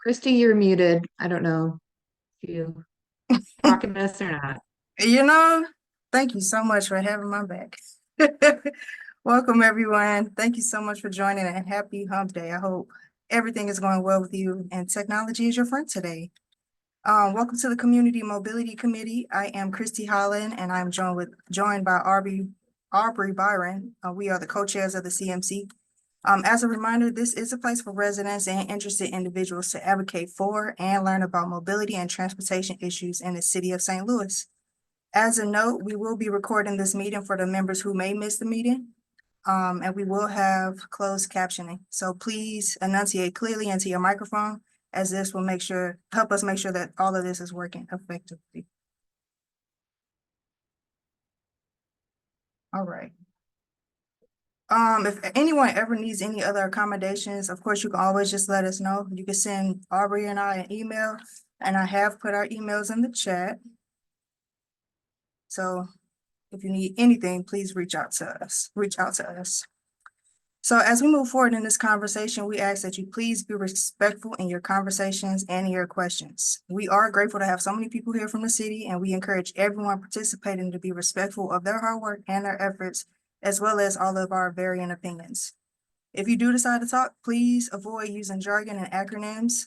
Christy, you're muted. I don't know if you talking to us or not. You know, thank you so much for having my back. Welcome, everyone. Thank you so much for joining and happy hump day. I hope everything is going well with you and technology is your friend today. Welcome to the Community Mobility Committee. I am Christy Holland and I'm joined by Aubrey Byron. We are the co-chairs of the CMC. As a reminder, this is a place for residents and interested individuals to advocate for and learn about mobility and transportation issues in the city of St. Louis. As a note, we will be recording this meeting for the members who may miss the meeting. And we will have closed captioning. So please enunciate clearly into your microphone, as this will help us make sure that all of this is working effectively. All right. If anyone ever needs any other accommodations, of course, you can always just let us know. You can send Aubrey and I an email, and I have put our emails in the chat. So if you need anything, please reach out to us. So as we move forward in this conversation, we ask that you please be respectful in your conversations and in your questions. We are grateful to have so many people here from the city, and we encourage everyone participating to be respectful of their hard work and their efforts, as well as all of our varying opinions. If you do decide to talk, please avoid using jargon and acronyms.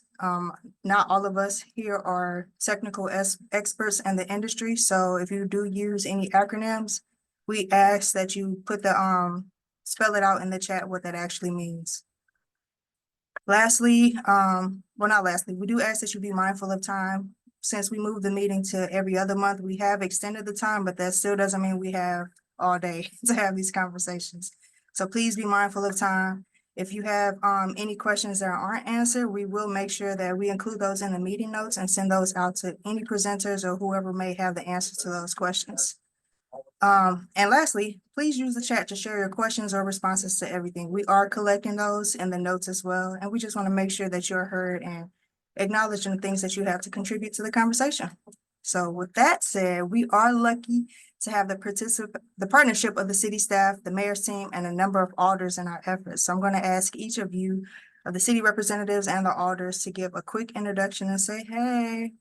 Not all of us here are technical experts in the industry, so if you do use any acronyms, we ask that you put spell it out in the chat what that actually means. Lastly, well, not lastly, we do ask that you be mindful of time. Since we moved the meeting to every other month, we have extended the time, but that still doesn't mean we have all day to have these conversations. So please be mindful of time. If you have any questions that aren't answered, we will make sure that we include those in the meeting notes and send those out to any presenters or whoever may have the answers to those questions. And lastly, please use the chat to share your questions or responses to everything. We are collecting those in the notes as well, and we just want to make sure that you're heard and acknowledging the things that you have to contribute to the conversation. So with that said, we are lucky to have the partnership of the city staff, the mayor's team, and a number of alders in our efforts. So I'm going to ask each of you, of the city representatives and the alders, to give a quick introduction and say, hey.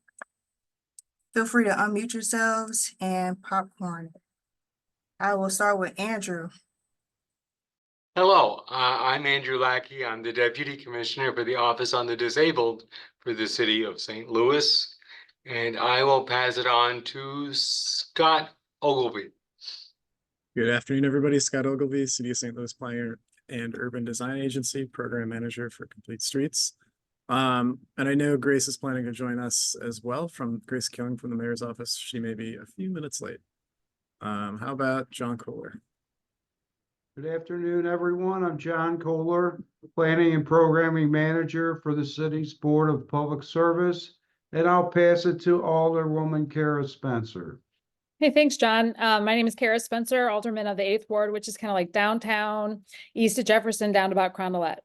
Feel free to unmute yourselves and popcorn. I will start with Andrew. Hello, I'm Andrew Lackey. I'm the Deputy Commissioner for the Office on the Disabled for the City of St. Louis, and I will pass it on to Scott Ogilvy. Good afternoon, everybody. Scott Ogilvy, City of St. Louis Planning and Urban Design Agency, Program Manager for Complete Streets. And I know Grace is planning to join us as well, from Grace Killing from the Mayor's Office. She may be a few minutes late. How about John Kohler? Good afternoon, everyone. I'm John Kohler, Planning and Programming Manager for the city's Board of Public Service, and I'll pass it to Alderwoman Kara Spencer. Hey, thanks, John. My name is Kara Spencer, Alderman of the 8th Ward, which is kind of like downtown, east of Jefferson, down to about Crondelet.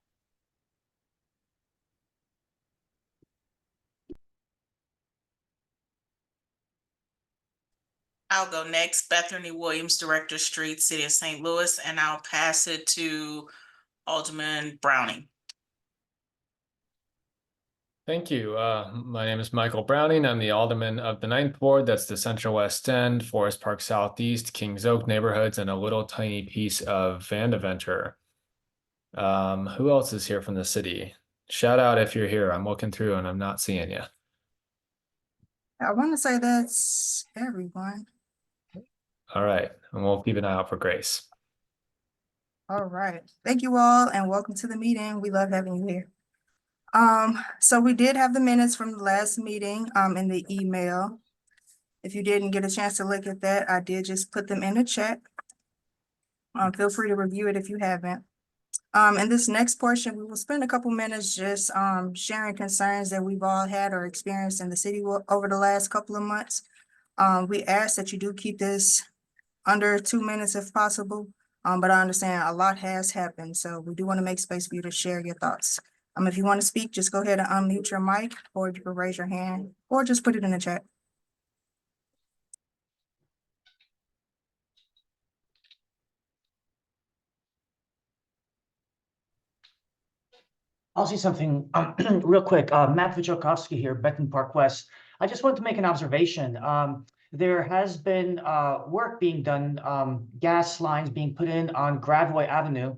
I'll go next. Bethany Williams, Director Street, City of St. Louis, and I'll pass it to Alderman Browning. Thank you. My name is Michael Browning. I'm the Alderman of the 9th Ward. That's the Central West End, Forest Park Southeast, Kings Oak neighborhoods, and a little tiny piece of Vandeventer. Who else is here from the city? Shout out if you're here. I'm looking through and I'm not seeing you. I want to say that's everyone. All right, and we'll keep an eye out for Grace. All right. Thank you all and welcome to the meeting. We love having you here. So we did have the minutes from the last meeting in the email. If you didn't get a chance to look at that, I did just put them in the chat. Feel free to review it if you haven't. In this next portion, we will spend a couple minutes just sharing concerns that we've all had or experienced in the city over the last couple of months. We ask that you do keep this under 2 minutes if possible, but I understand a lot has happened, so we do want to make space for you to share your thoughts. If you want to speak, just go ahead and unmute your mic, or you can raise your hand, or just put it in the chat. I'll say something real quick. Matt Wachowski here, Benton Park West. I just wanted to make an observation. There has been work being done, gas lines being put in on Gravois Avenue.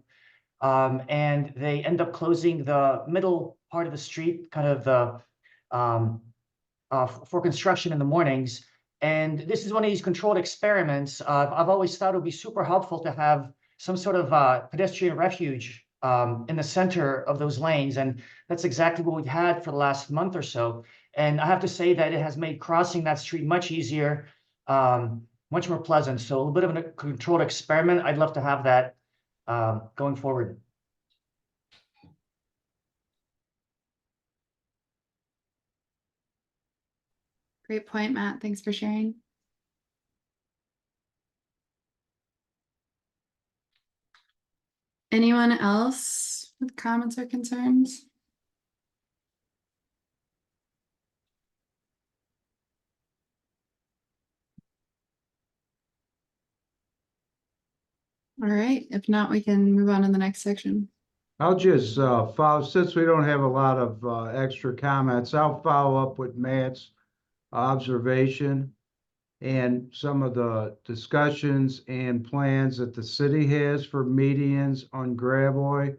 And they end up closing the middle part of the street, kind of the for construction in the mornings. And this is one of these controlled experiments. I've always thought it would be super helpful to have some sort of pedestrian refuge in the center of those lanes. And that's exactly what we've had for the last month or so. And I have to say that it has made crossing that street much easier, much more pleasant. So a little bit of a controlled experiment. I'd love to have that going forward. Great point, Matt. Thanks for sharing. Anyone else with comments or concerns? All right, if not, we can move on to the next section. I'll just follow, since we don't have a lot of extra comments, I'll follow up with Matt's observation and some of the discussions and plans that the city has for medians on Gravois.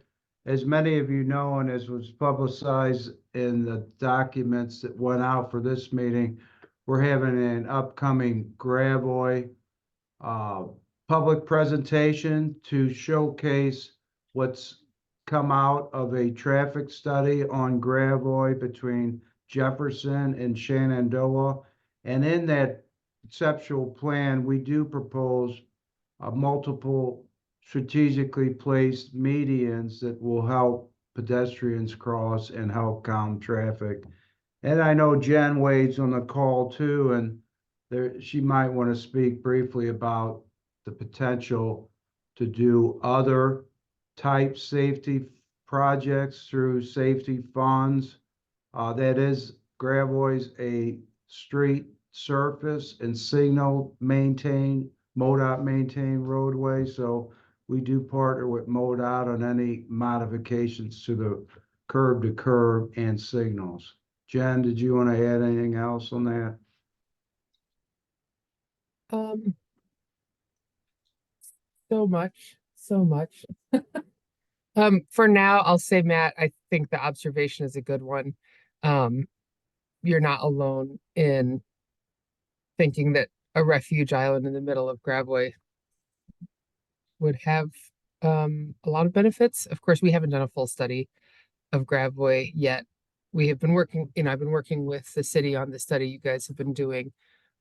As many of you know, and as was publicized in the documents that went out for this meeting, we're having an upcoming Gravois public presentation to showcase what's come out of a traffic study on Gravois between Jefferson and Shenandoah. And in that conceptual plan, we do propose multiple strategically placed medians that will help pedestrians cross and help calm traffic. And I know Jen Wade's on the call too, and she might want to speak briefly about the potential to do other type safety projects through safety funds. That is, Gravois a street surface and signal maintain, MoDOT maintain roadway. So we do partner with MoDOT on any modifications to the curb to curb and signals. Jen, did you want to add anything else on that? So much. For now, I'll say, Matt, I think the observation is a good one. You're not alone in thinking that a refuge island in the middle of Gravois would have a lot of benefits. Of course, we haven't done a full study of Gravois yet. We have been working, I've been working with the city on the study you guys have been doing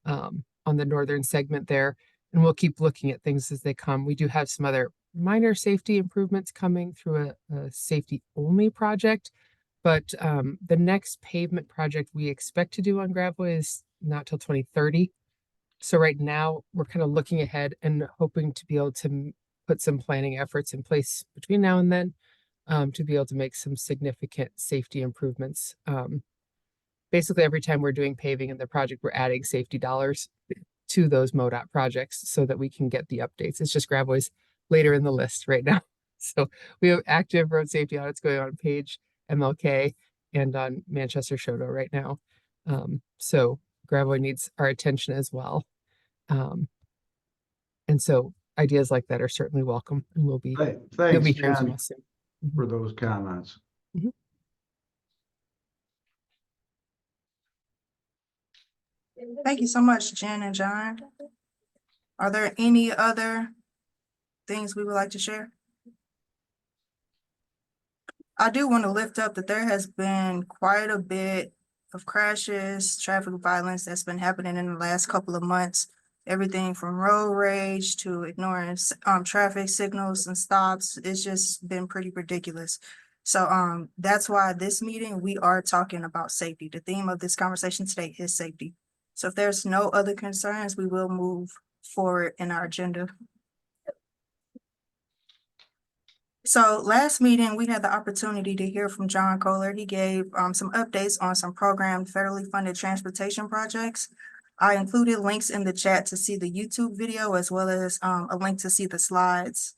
on the northern segment there, and we'll keep looking at things as they come. We do have some other minor safety improvements coming through a safety only project, but the next pavement project we expect to do on Gravois is not till 2030. So right now we're kind of looking ahead and hoping to be able to put some planning efforts in place between now and then to be able to make some significant safety improvements. Basically, every time we're doing paving in the project, we're adding safety dollars to those MoDOT projects so that we can get the updates. It's just Gravois later in the list right now. So we have active road safety audits going on Page, MLK, and on Manchester Shoto right now. So Gravois needs our attention as well. And so ideas like that are certainly welcome, and we'll be, Thanks, you'll be hearing from Jen, us soon. for those comments. Thank you so much, Jen and John. Are there any other things we would like to share? I do want to lift up that there has been quite a bit of crashes, traffic violence that's been happening in the last couple of months. Everything from road rage to ignoring traffic signals and stops. It's just been pretty ridiculous. So that's why this meeting, we are talking about safety. The theme of this conversation today is safety. So if there's no other concerns, we will move forward in our agenda. So last meeting, we had the opportunity to hear from John Kohler. He gave some updates on some programmed federally funded transportation projects. I included links in the chat to see the YouTube video as well as a link to see the slides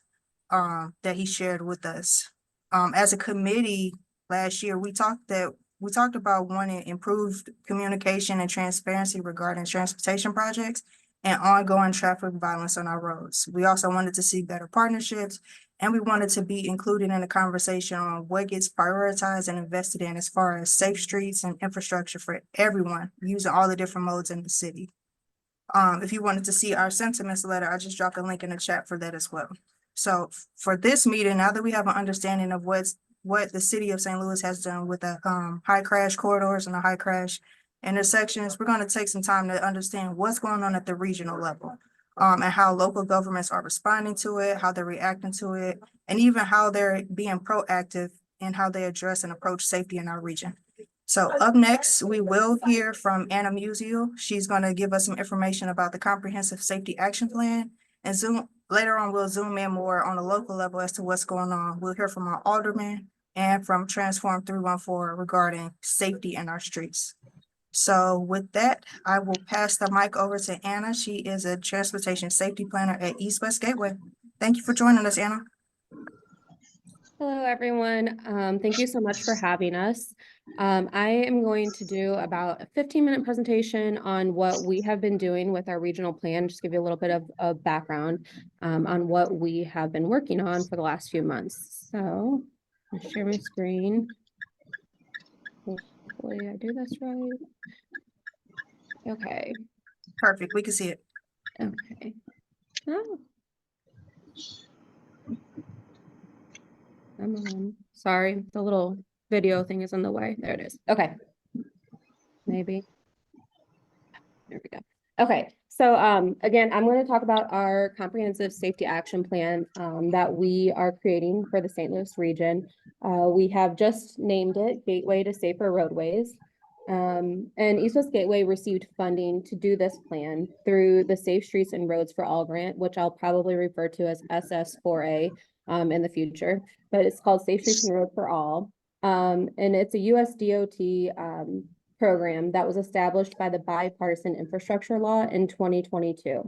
that he shared with us. As a committee, last year, we talked about wanting improved communication and transparency regarding transportation projects and ongoing traffic violence on our roads. We also wanted to see better partnerships, and we wanted to be included in the conversation on what gets prioritized and invested in as far as safe streets and infrastructure for everyone using all the different modes in the city. If you wanted to see our sentiments letter, I just dropped a link in the chat for that as well. So for this meeting, now that we have an understanding of what the city of St. Louis has done with the high crash corridors and the high crash intersections, we're going to take some time to understand what's going on at the regional level, and how local governments are responding to it, how they're reacting to it, and even how they're being proactive in how they address and approach safety in our region. So up next, we will hear from Anna Musial. She's going to give us some information about the Comprehensive Safety Action Plan. And later on, we'll zoom in more on the local level as to what's going on. We'll hear from our alderman and from Transform 314 regarding safety in our streets. So with that, I will pass the mic over to Anna. She is a transportation safety planner at East West Gateway. Thank you for joining us, Anna. Hello, everyone. Thank you so much for having us. I am going to do about a 15-minute presentation on what we have been doing with our regional plan, just give you a little bit of background on what we have been working on for the last few months. So I'll share my screen. Hopefully I do this right. Okay. Perfect. We can see it. Okay. Oh. Come on. Sorry, the little video thing is in the way. There it is. Okay. Maybe. There we go. Okay. So again, I'm going to talk about our comprehensive safety action plan that we are creating for the St. Louis region. We have just named it Gateway to Safer Roadways. And East West Gateway received funding to do this plan through the Safe Streets and Roads for All grant, which I'll probably refer to as SS4A in the future, but it's called Safe Streets and Roads for All. And it's a US DOT program that was established by the bipartisan infrastructure law in 2022.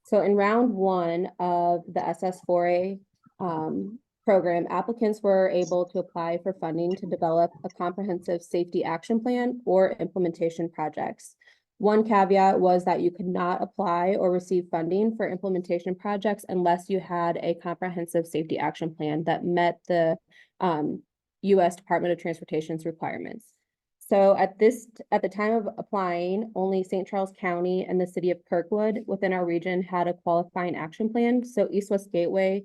So in round one of the SS4A program, applicants were able to apply for funding to develop a comprehensive safety action plan or implementation projects. One caveat was that you could not apply or receive funding for implementation projects unless you had a comprehensive safety action plan that met the U.S. Department of Transportation's requirements. So at the time of applying, only St. Charles County and the city of Kirkwood within our region had a qualifying action plan. So East West Gateway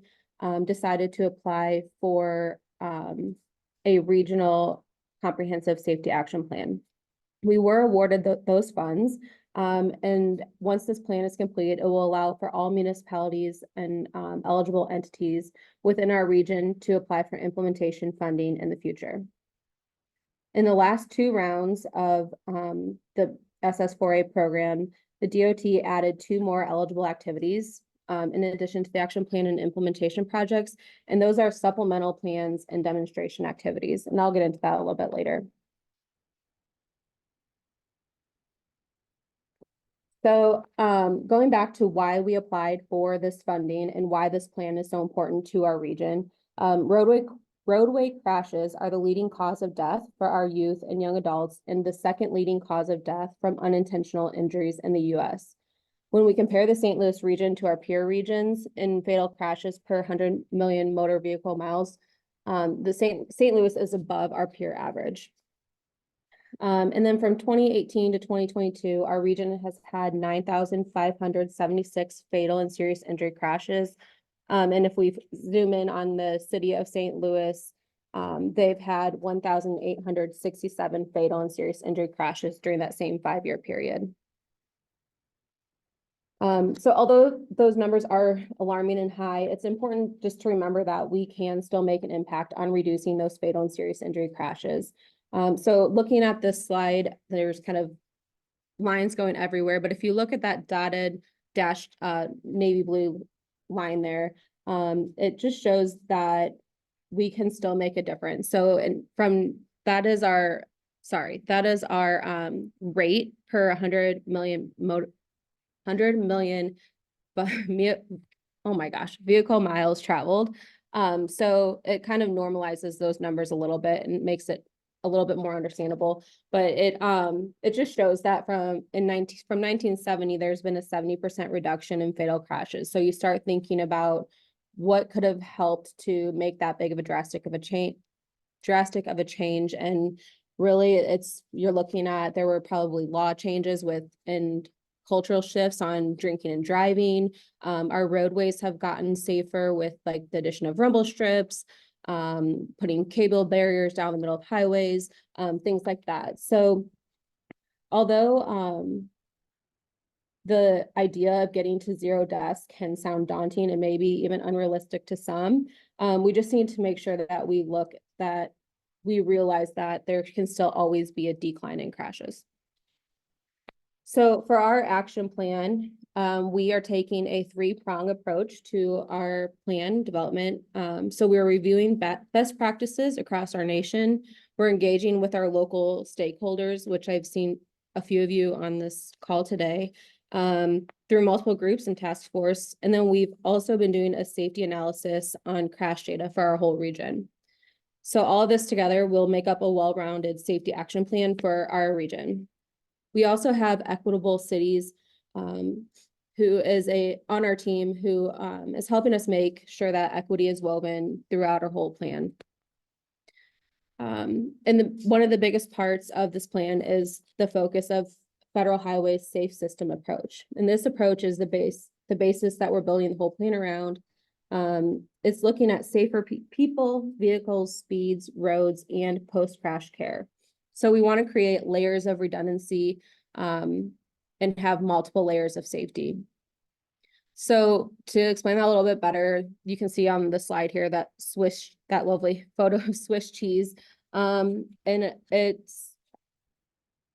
decided to apply for a regional comprehensive safety action plan. We were awarded those funds, and once this plan is complete, it will allow for all municipalities and eligible entities within our region to apply for implementation funding in the future. In the last two rounds of the SS4A program, the DOT added 2 more eligible activities in addition to the action plan and implementation projects, and those are supplemental plans and demonstration activities, and I'll get into that a little bit later. So going back to why we applied for this funding and why this plan is so important to our region, roadway crashes are the leading cause of death for our youth and young adults and the second leading cause of death from unintentional injuries in the U.S. When we compare the St. Louis region to our peer regions in fatal crashes per 100 million motor vehicle miles, the St. Louis is above our peer average. And then from 2018 to 2022, our region has had 9,576 fatal and serious injury crashes. And if we zoom in on the city of St. Louis, they've had 1,867 fatal and serious injury crashes during that same 5-year period. So although those numbers are alarming and high, it's important just to remember that we can still make an impact on reducing those fatal and serious injury crashes. So looking at this slide, there's kind of lines going everywhere, but if you look at that dotted dashed navy blue line there, it just shows that we can still make a difference. So that is our rate per 100 million vehicle miles traveled. So it kind of normalizes those numbers a little bit and makes it a little bit more understandable. But it just shows that from 1970, there's been a 70% reduction in fatal crashes. So you start thinking about what could have helped to make that big of a drastic of a change. And really you're looking at, there were probably law changes and cultural shifts on drinking and driving. Our roadways have gotten safer with like the addition of rumble strips, putting cable barriers down the middle of highways, things like that. So although the idea of getting to 0 deaths can sound daunting and maybe even unrealistic to some, we just need to make sure that we realize that there can still always be a decline in crashes. So for our action plan, we are taking a 3-prong approach to our plan development. So we're reviewing best practices across our nation. We're engaging with our local stakeholders, which I've seen a few of you on this call today, through multiple groups and task force. And then we've also been doing a safety analysis on crash data for our whole region. So all of this together will make up a well-rounded safety action plan for our region. We also have Equitable Cities, who is on our team who is helping us make sure that equity is woven throughout our whole plan. And one of the biggest parts of this plan is the focus of Federal Highway Safe System approach. And this approach is the basis that we're building the whole plan around. It's looking at safer people, vehicles, speeds, roads, and post-crash care. So we want to create layers of redundancy and have multiple layers of safety. So to explain that a little bit better, you can see on the slide here that lovely photo of Swiss cheese. And it's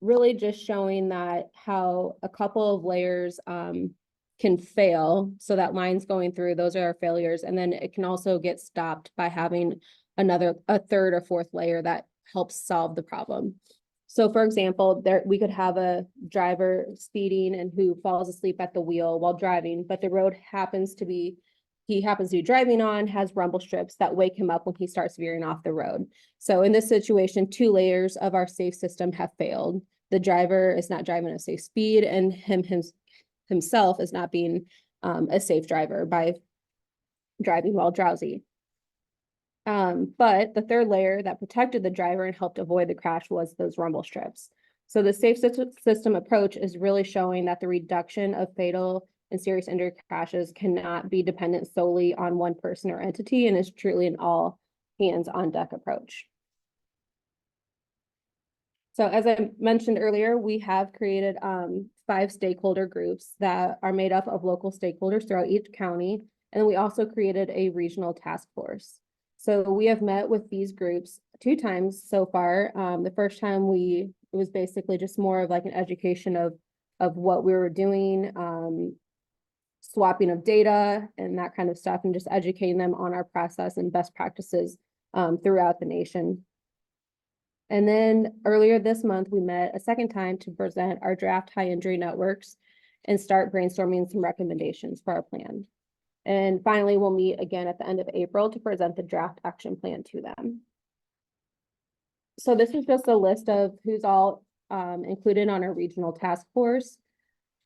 really just showing that how a couple of layers can fail. So that line's going through, those are our failures. And then it can also get stopped by having a third or fourth layer that helps solve the problem. So for example, we could have a driver speeding and who falls asleep at the wheel while driving, but the road he happens to be driving on has rumble strips that wake him up when he starts veering off the road. So in this situation, 2 layers of our safe system have failed. The driver is not driving at a safe speed, and himself is not being a safe driver by driving while drowsy. But the third layer that protected the driver and helped avoid the crash was those rumble strips. So the safe system approach is really showing that the reduction of fatal and serious injury crashes cannot be dependent solely on one person or entity, and is truly an all hands on deck approach. So as I mentioned earlier, we have created 5 stakeholder groups that are made up of local stakeholders throughout each county. And we also created a regional task force. So we have met with these groups 2 times so far. The first time it was basically just more of like an education of what we were doing, swapping of data and that kind of stuff, and just educating them on our process and best practices throughout the nation. And then earlier this month, we met a second time to present our draft high injury networks and start brainstorming some recommendations for our plan. And finally, we'll meet again at the end of April to present the draft action plan to them. So this is just a list of who's all included on our regional task force.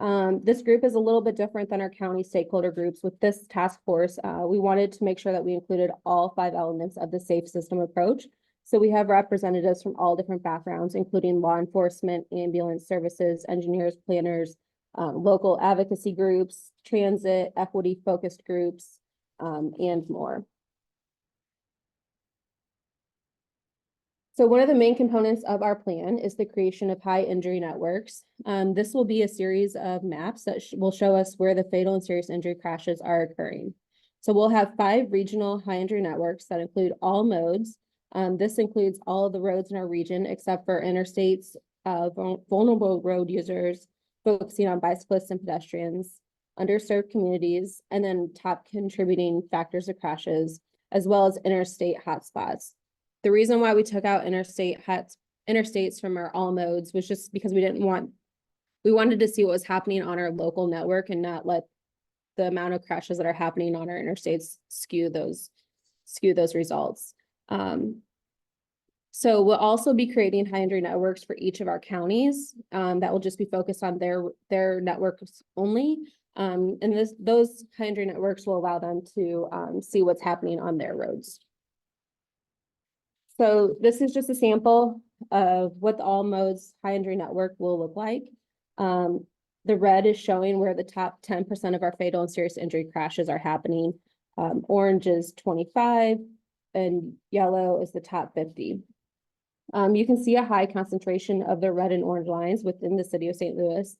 This group is a little bit different than our county stakeholder groups. With this task force, we wanted to make sure that we included all 5 elements of the safe system approach. So we have representatives from all different backgrounds, including law enforcement, ambulance services, engineers, planners, local advocacy groups, transit, equity focused groups, and more. So one of the main components of our plan is the creation of high injury networks. This will be a series of maps that will show us where the fatal and serious injury crashes are occurring. So we'll have 5 regional high injury networks that include all modes. This includes all of the roads in our region except for interstates, vulnerable road users, focusing on bicyclists and pedestrians, underserved communities, and then top contributing factors of crashes, as well as interstate hotspots. The reason why we took out interstates from our all modes was just because we wanted to see what was happening on our local network and not let the amount of crashes that are happening on our interstates skew those skew those results. So we'll also be creating high injury networks for each of our counties, that will just be focused on their networks only. And those high injury networks will allow them to see what's happening on their roads. So this is just a sample of what the all modes high injury network will look like. The red is showing where the top 10% of our fatal and serious injury crashes are happening. Orange is 25 and yellow is the top 50. You can see a high concentration of the red and orange lines within the city of St. Louis.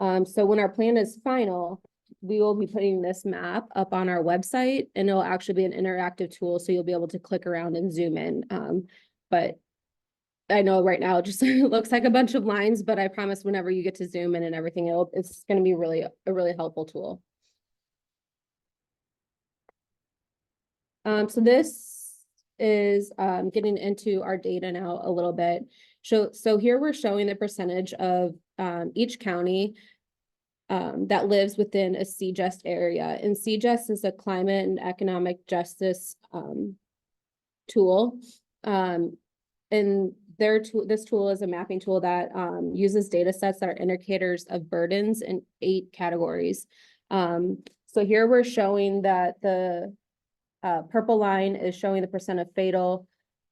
So when our plan is final, we will be putting this map up on our website, and it'll actually be an interactive tool, so you'll be able to click around and zoom in. But I know right now it just looks like a bunch of lines, but I promise whenever you get to zoom in and everything, it's going to be a really helpful tool. So this is getting into our data now a little bit. So here we're showing the percentage of each county that lives within a CJUST area. And CJUST is a climate and economic justice tool. And this tool is a mapping tool that uses data sets that are indicators of burdens in 8 categories. So here we're showing that the purple line is showing the percent of fatal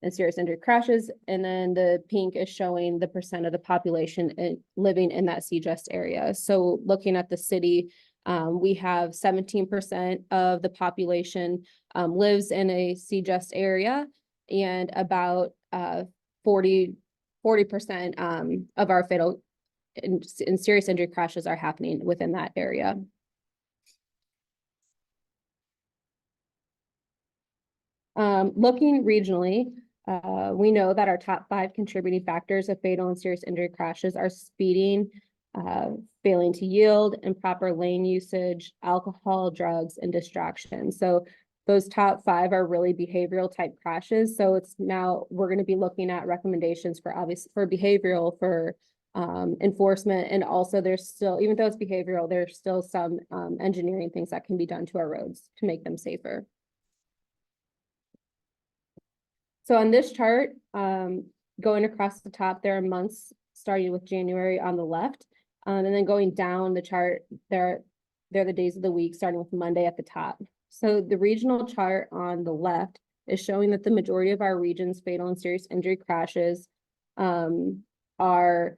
and serious injury crashes, and then the pink is showing the percent of the population living in that CJUST area. So looking at the city, we have 17% of the population lives in a CJUST area, and about 40% of our fatal and serious injury crashes are happening within that area. Looking regionally, we know that our top 5 contributing factors of fatal and serious injury crashes are speeding, failing to yield, improper lane usage, alcohol, drugs, and distraction. So those top 5 are really behavioral type crashes. So it's now we're going to be looking at recommendations for behavioral, for enforcement, and also there's still, even though it's behavioral, there's still some engineering things that can be done to our roads to make them safer. So on this chart, going across the top, there are months starting with January on the left, and then going down the chart, they're the days of the week, starting with Monday at the top. So the regional chart on the left is showing that the majority of our region's fatal and serious injury crashes are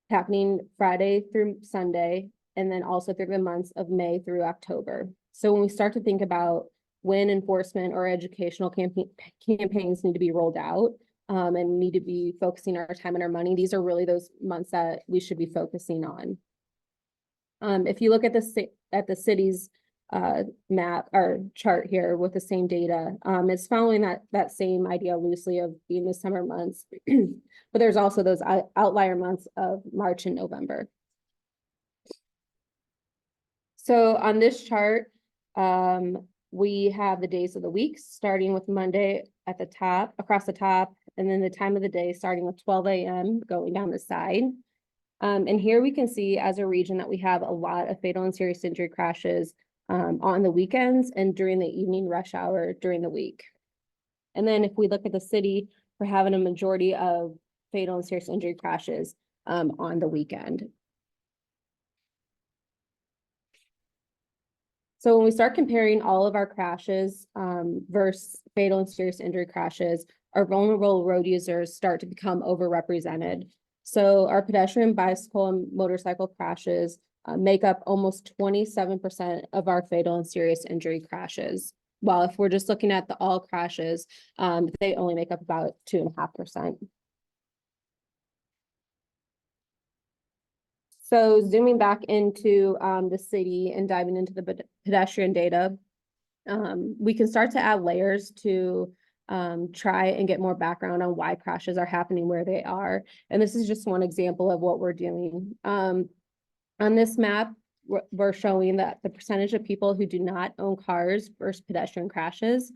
happening Friday through Sunday, and then also through the months of May through October. So when we start to think about when enforcement or educational campaigns need to be rolled out and need to be focusing our time and our money, these are really those months that we should be focusing on. If you look at the city's map or chart here with the same data, it's following that same idea loosely of being the summer months, but there's also those outlier months of March and November. So on this chart, we have the days of the week, starting with Monday at the top, across the top, and then the time of the day, starting with 12 a.m., going down the side. And here we can see as a region that we have a lot of fatal and serious injury crashes on the weekends and during the evening rush hour during the week. And then if we look at the city, we're having a majority of fatal and serious injury crashes on the weekend. So when we start comparing all of our crashes versus fatal and serious injury crashes, our vulnerable road users start to become overrepresented. So our pedestrian, bicycle, and motorcycle crashes make up almost 27% of our fatal and serious injury crashes. While if we're just looking at the all crashes, they only make up about 2.5%. So zooming back into the city and diving into the pedestrian data, we can start to add layers to try and get more background on why crashes are happening where they are. And this is just one example of what we're doing. On this map, we're showing that the percentage of people who do not own cars versus pedestrian crashes.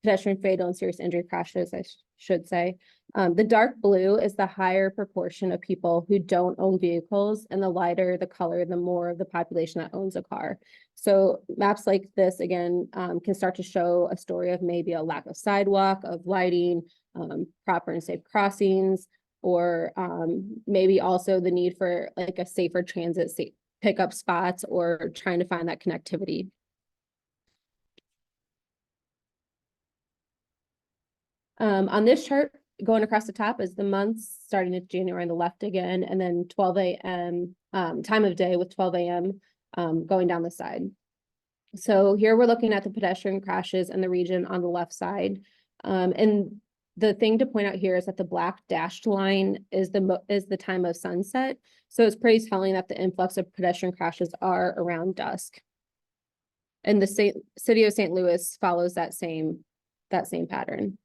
pedestrian fatal and serious injury crashes, I should say. The dark blue is the higher proportion of people who don't own vehicles, and the lighter the color, the more of the population that owns a car. So maps like this, again, can start to show a story of maybe a lack of sidewalk, of lighting, proper and safe crossings, or maybe also the need for like a safer transit pickup spots, or trying to find that connectivity. On this chart, going across the top is the months, starting at January on the left again, and then 12 a.m. Time of day with 12 a.m. Going down the side. So here we're looking at the pedestrian crashes in the region on the left side. And the thing to point out here is that the black dashed line is the time of sunset. So it's pretty telling that the influx of pedestrian crashes are around dusk. And the city of St. Louis follows that same pattern.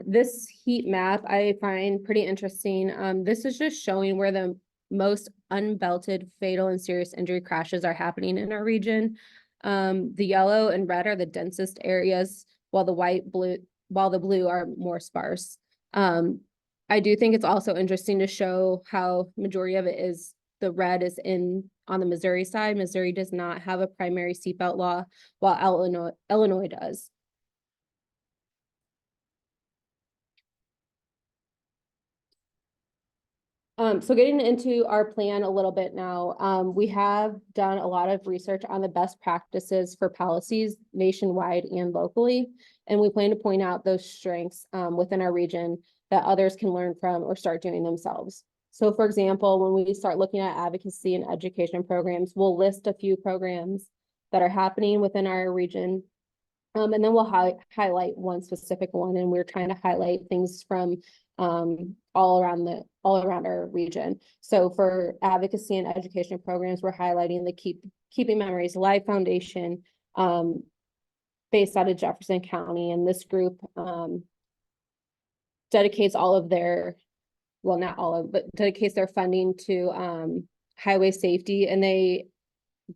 This heat map I find pretty interesting. This is just showing where the most unbelted fatal and serious injury crashes are happening in our region. The yellow and red are the densest areas, while the blue are more sparse. I do think it's also interesting to show how majority of it is the red is on the Missouri side. Missouri does not have a primary seatbelt law, while Illinois does. So getting into our plan a little bit now, we have done a lot of research on the best practices for policies nationwide and locally, and we plan to point out those strengths within our region that others can learn from or start doing themselves. So for example, when we start looking at advocacy and education programs, we'll list a few programs that are happening within our region. And then we'll highlight one specific one, and we're trying to highlight things from all around our region. So for advocacy and education programs, we're highlighting the Keeping Memories Alive Foundation, based out of Jefferson County, and this group dedicates all of their, well, not all of, but dedicates their funding to highway safety, and they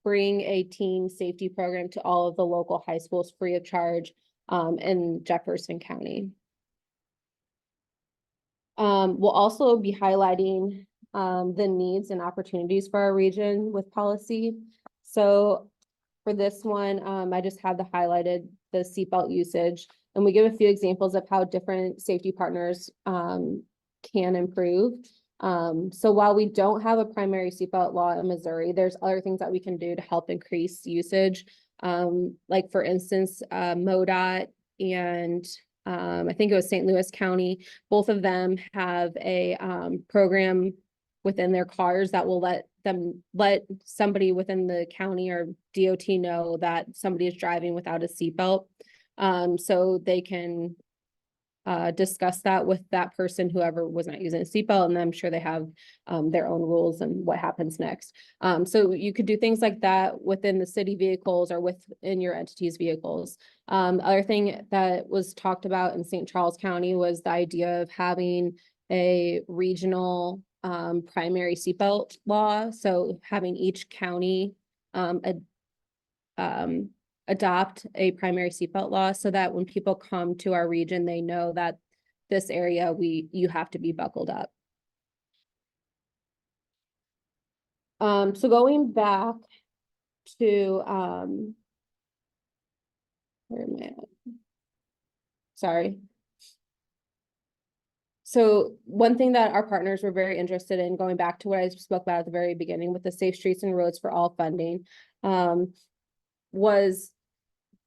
bring a teen safety program to all of the local high schools free of charge in Jefferson County. We'll also be highlighting the needs and opportunities for our region with policy. So for this one, I just have highlighted the seatbelt usage, and we give a few examples of how different safety partners can improve. So while we don't have a primary seatbelt law in Missouri, there's other things that we can do to help increase usage. Like for instance, MoDOT and I think it was St. Louis County, both of them have a program within their cars that will let somebody within the county or DOT know that somebody is driving without a seatbelt. So they can discuss that with that person, whoever was not using a seatbelt, and I'm sure they have their own rules and what happens next. So you could do things like that within the city vehicles or within your entity's vehicles. Other thing that was talked about in St. Charles County was the idea of having a regional primary seatbelt law. So having each county adopt a primary seatbelt law, so that when people come to our region, they know that this area you have to be buckled up. So going back to where am I at? Sorry. So one thing that our partners were very interested in, going back to what I spoke about at the very beginning with the Safe Streets and Roads for All funding, was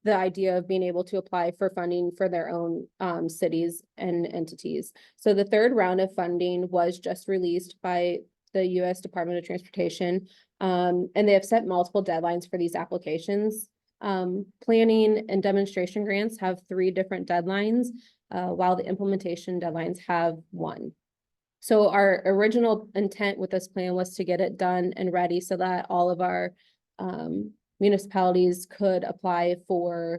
the idea of being able to apply for funding for their own cities and entities. So the third round of funding was just released by the U.S. Department of Transportation, and they have set multiple deadlines for these applications. Planning and demonstration grants have 3 different deadlines, while the implementation deadlines have 1. So our original intent with this plan was to get it done and ready so that all of our municipalities could apply for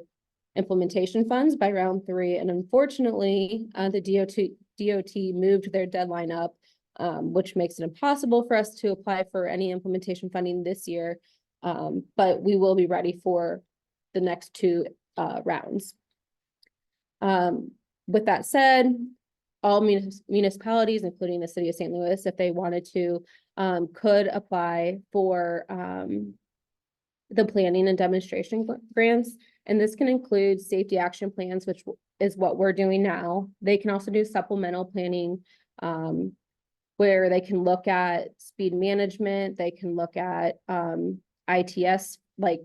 implementation funds by round 3. And unfortunately, the DOT moved their deadline up, which makes it impossible for us to apply for any implementation funding this year. But we will be ready for the next two rounds. With that said, all municipalities, including the city of St. Louis, if they wanted to, could apply for the planning and demonstration grants. And this can include safety action plans, which is what we're doing now. They can also do supplemental planning, where they can look at speed management, they can look at ITS, like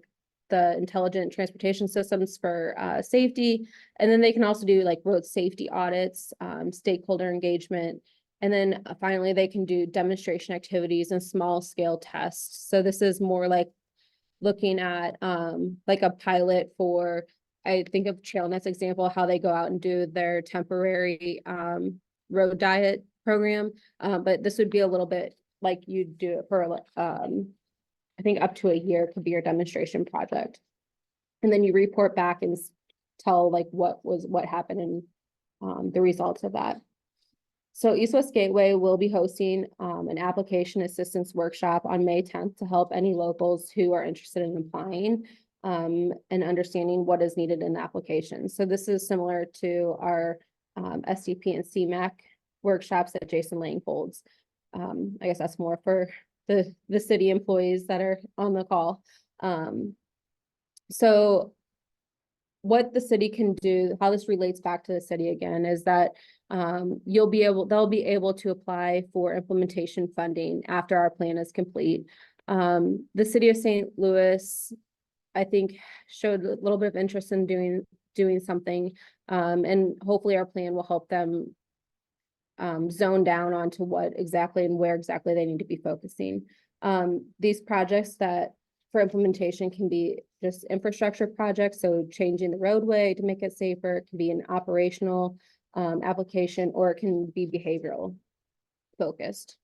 the intelligent transportation systems for safety. And then they can also do like road safety audits, stakeholder engagement. And then finally, they can do demonstration activities and small scale tests. So this is more like looking at like a pilot for, I think of TrailNet's example, how they go out and do their temporary road diet program. But this would be a little bit like you'd do it for I think up to a year could be your demonstration project. And then you report back and tell like what happened and the results of that. So East West Gateway will be hosting an application assistance workshop on May 10th to help any locals who are interested in applying and understanding what is needed in the application. So this is similar to our SCP and CMAC workshops that Jason Lang holds. I guess that's more for the city employees that are on the call. So what the city can do, how this relates back to the city again, is that they'll be able to apply for implementation funding after our plan is complete. The city of St. Louis, I think, showed a little bit of interest in doing something, and hopefully our plan will help them zone down onto what exactly and where exactly they need to be focusing. These projects that for implementation can be just infrastructure projects, so changing the roadway to make it safer. It can be an operational application, or it can be behavioral focused.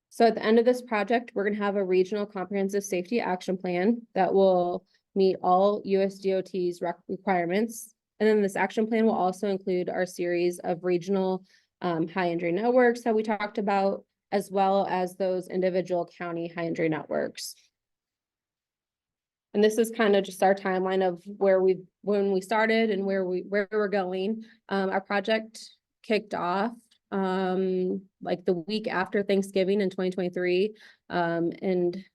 So at the end of this project, we're going to have a regional comprehensive safety action plan that will meet all USDOT's requirements. And then this action plan will also include our series of regional high injury networks that we talked about, as well as those individual county high injury networks. And this is kind of just our timeline of when we started and where we're going. Our project kicked off like the week after Thanksgiving in 2023. And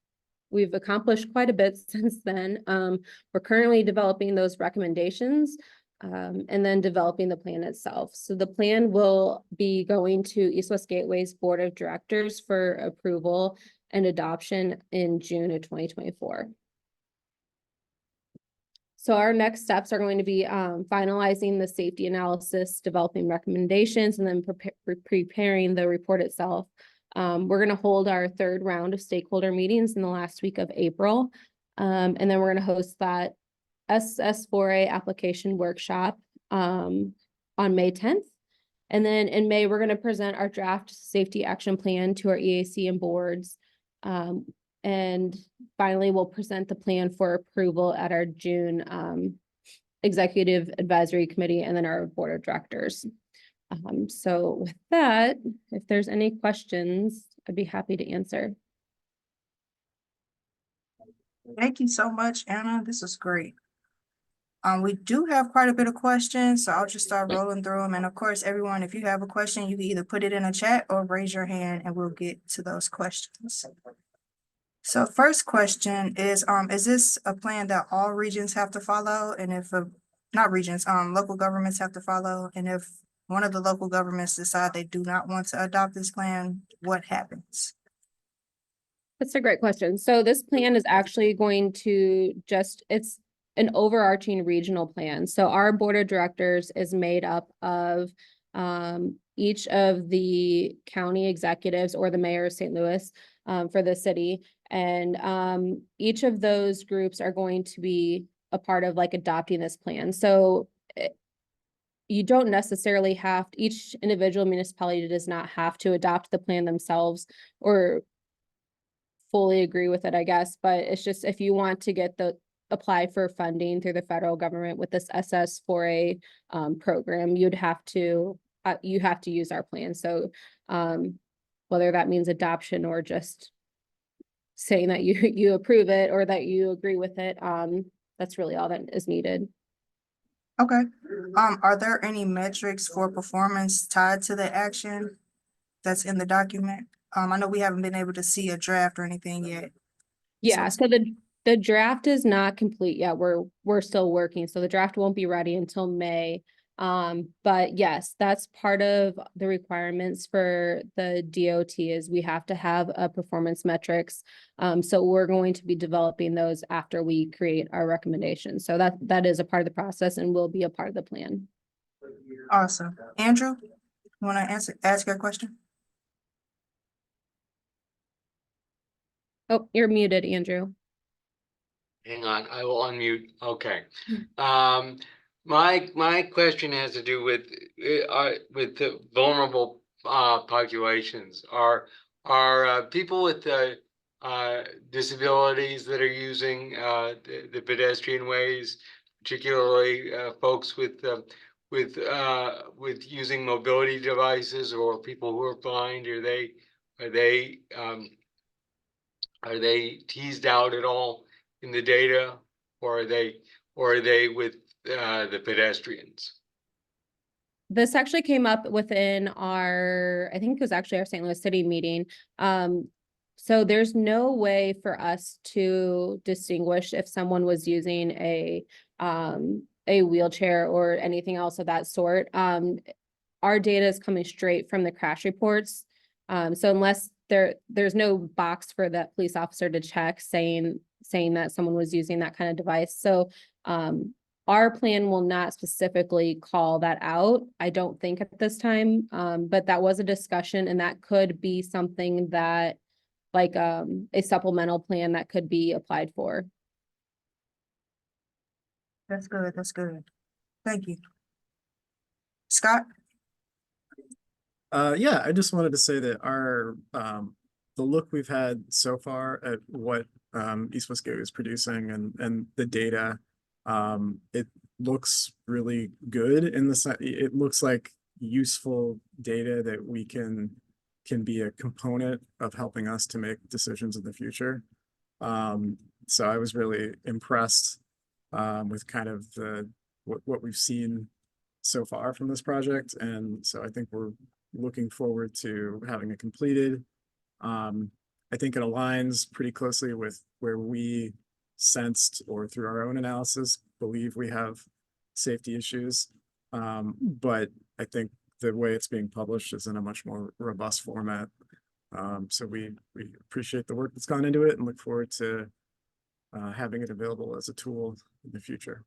we've accomplished quite a bit since then. We're currently developing those recommendations and then developing the plan itself. So the plan will be going to East West Gateway's Board of Directors for approval and adoption in June of 2024. So our next steps are going to be finalizing the safety analysis, developing recommendations, and then preparing the report itself. We're going to hold our third round of stakeholder meetings in the last week of April. And then we're going to host that SS4A application workshop on May 10th. And then in May, we're going to present our draft safety action plan to our EAC and boards. And finally, we'll present the plan for approval at our June Executive Advisory Committee and then our Board of Directors. So with that, if there's any questions, I'd be happy to answer. Thank you so much, Anna. This is great. We do have quite a bit of questions, so I'll just start rolling through them. And of course, everyone, if you have a question, you can either put it in a chat or raise your hand and we'll get to those questions. So first question is this a plan that all regions have to follow? And if, not regions, local governments have to follow? And if one of the local governments decide they do not want to adopt this plan, what happens? That's a great question. So this plan is actually going to it's an overarching regional plan. So our board of directors is made up of each of the county executives or the mayor of St. Louis for the city. And each of those groups are going to be a part of like adopting this plan. So you don't necessarily have to, each individual municipality does not have to adopt the plan themselves or fully agree with it, I guess. But it's just if you want to apply for funding through the federal government with this SS4A program, you have to use our plan. So whether that means adoption or just saying that you, you approve it or that you agree with it. That's really all that is needed. Okay, are there any metrics for performance tied to the action that's in the document? I know we haven't been able to see a draft or anything yet. Yeah, so the draft is not complete yet. We're still working, so the draft won't be ready until May. But yes, that's part of the requirements for the DOT is we have to have a performance metrics. So we're going to be developing those after we create our recommendations. So that is a part of the process and will be a part of the plan. Awesome. Andrew, you want to ask your question? Oh, you're muted, Andrew. Hang on, I will unmute. Okay. My question has to do with the vulnerable populations. Are people with disabilities that are using the pedestrian ways, particularly folks with using mobility devices or people who are blind, are they teased out at all in the data, or are they with the pedestrians? This actually came up within our, I think it was actually our St. Louis City meeting. So there's no way for us to distinguish if someone was using a wheelchair or anything else of that sort. Our data is coming straight from the crash reports. So unless there's no box for that police officer to check saying that someone was using that kind of device. So our plan will not specifically call that out, I don't think at this time, but that was a discussion and that could be something that like a supplemental plan that could be applied for. That's good, that's good. Thank you. Scott? Yeah, I just wanted to say that our the look we've had so far at what East West Gateway is producing and the data, it looks really good in the it looks like useful data that we can be a component of helping us to make decisions in the future. So I was really impressed with kind of what we've seen so far from this project, and so I think we're looking forward to having it completed. I think it aligns pretty closely with where we sensed or through our own analysis believe we have safety issues. But I think the way it's being published is in a much more robust format. So we appreciate the work that's gone into it and look forward to having it available as a tool in the future.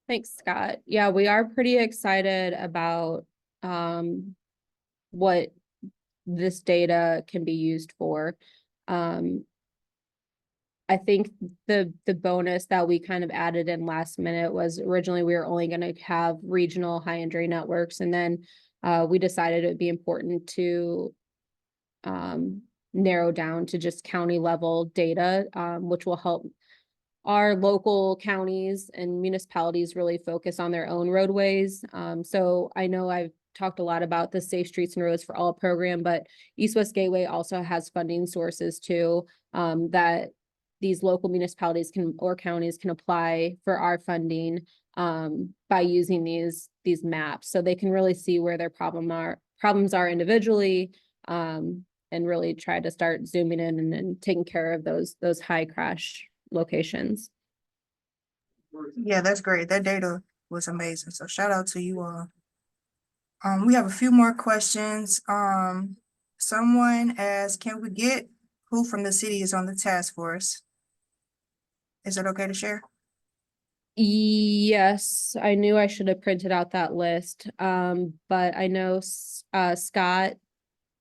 Thanks, Scott. Yeah, we are pretty excited about what this data can be used for. I think the bonus that we kind of added in last minute was originally we were only going to have regional high injury networks, and then we decided it would be important to narrow down to just county level data, which will help our local counties and municipalities really focus on their own roadways. So I know I've talked a lot about the Safe Streets and Roads for All program, but East West Gateway also has funding sources too, that these local municipalities or counties can apply for our funding by using these maps. So they can really see where their problems are individually, and really try to start zooming in and taking care of those high crash locations. Yeah, that's great. That data was amazing. So shout out to you all. We have a few more questions. Someone asked, can we get who from the city is on the task force? Is it okay to share? Yes, I knew I should have printed out that list. But I know Scott,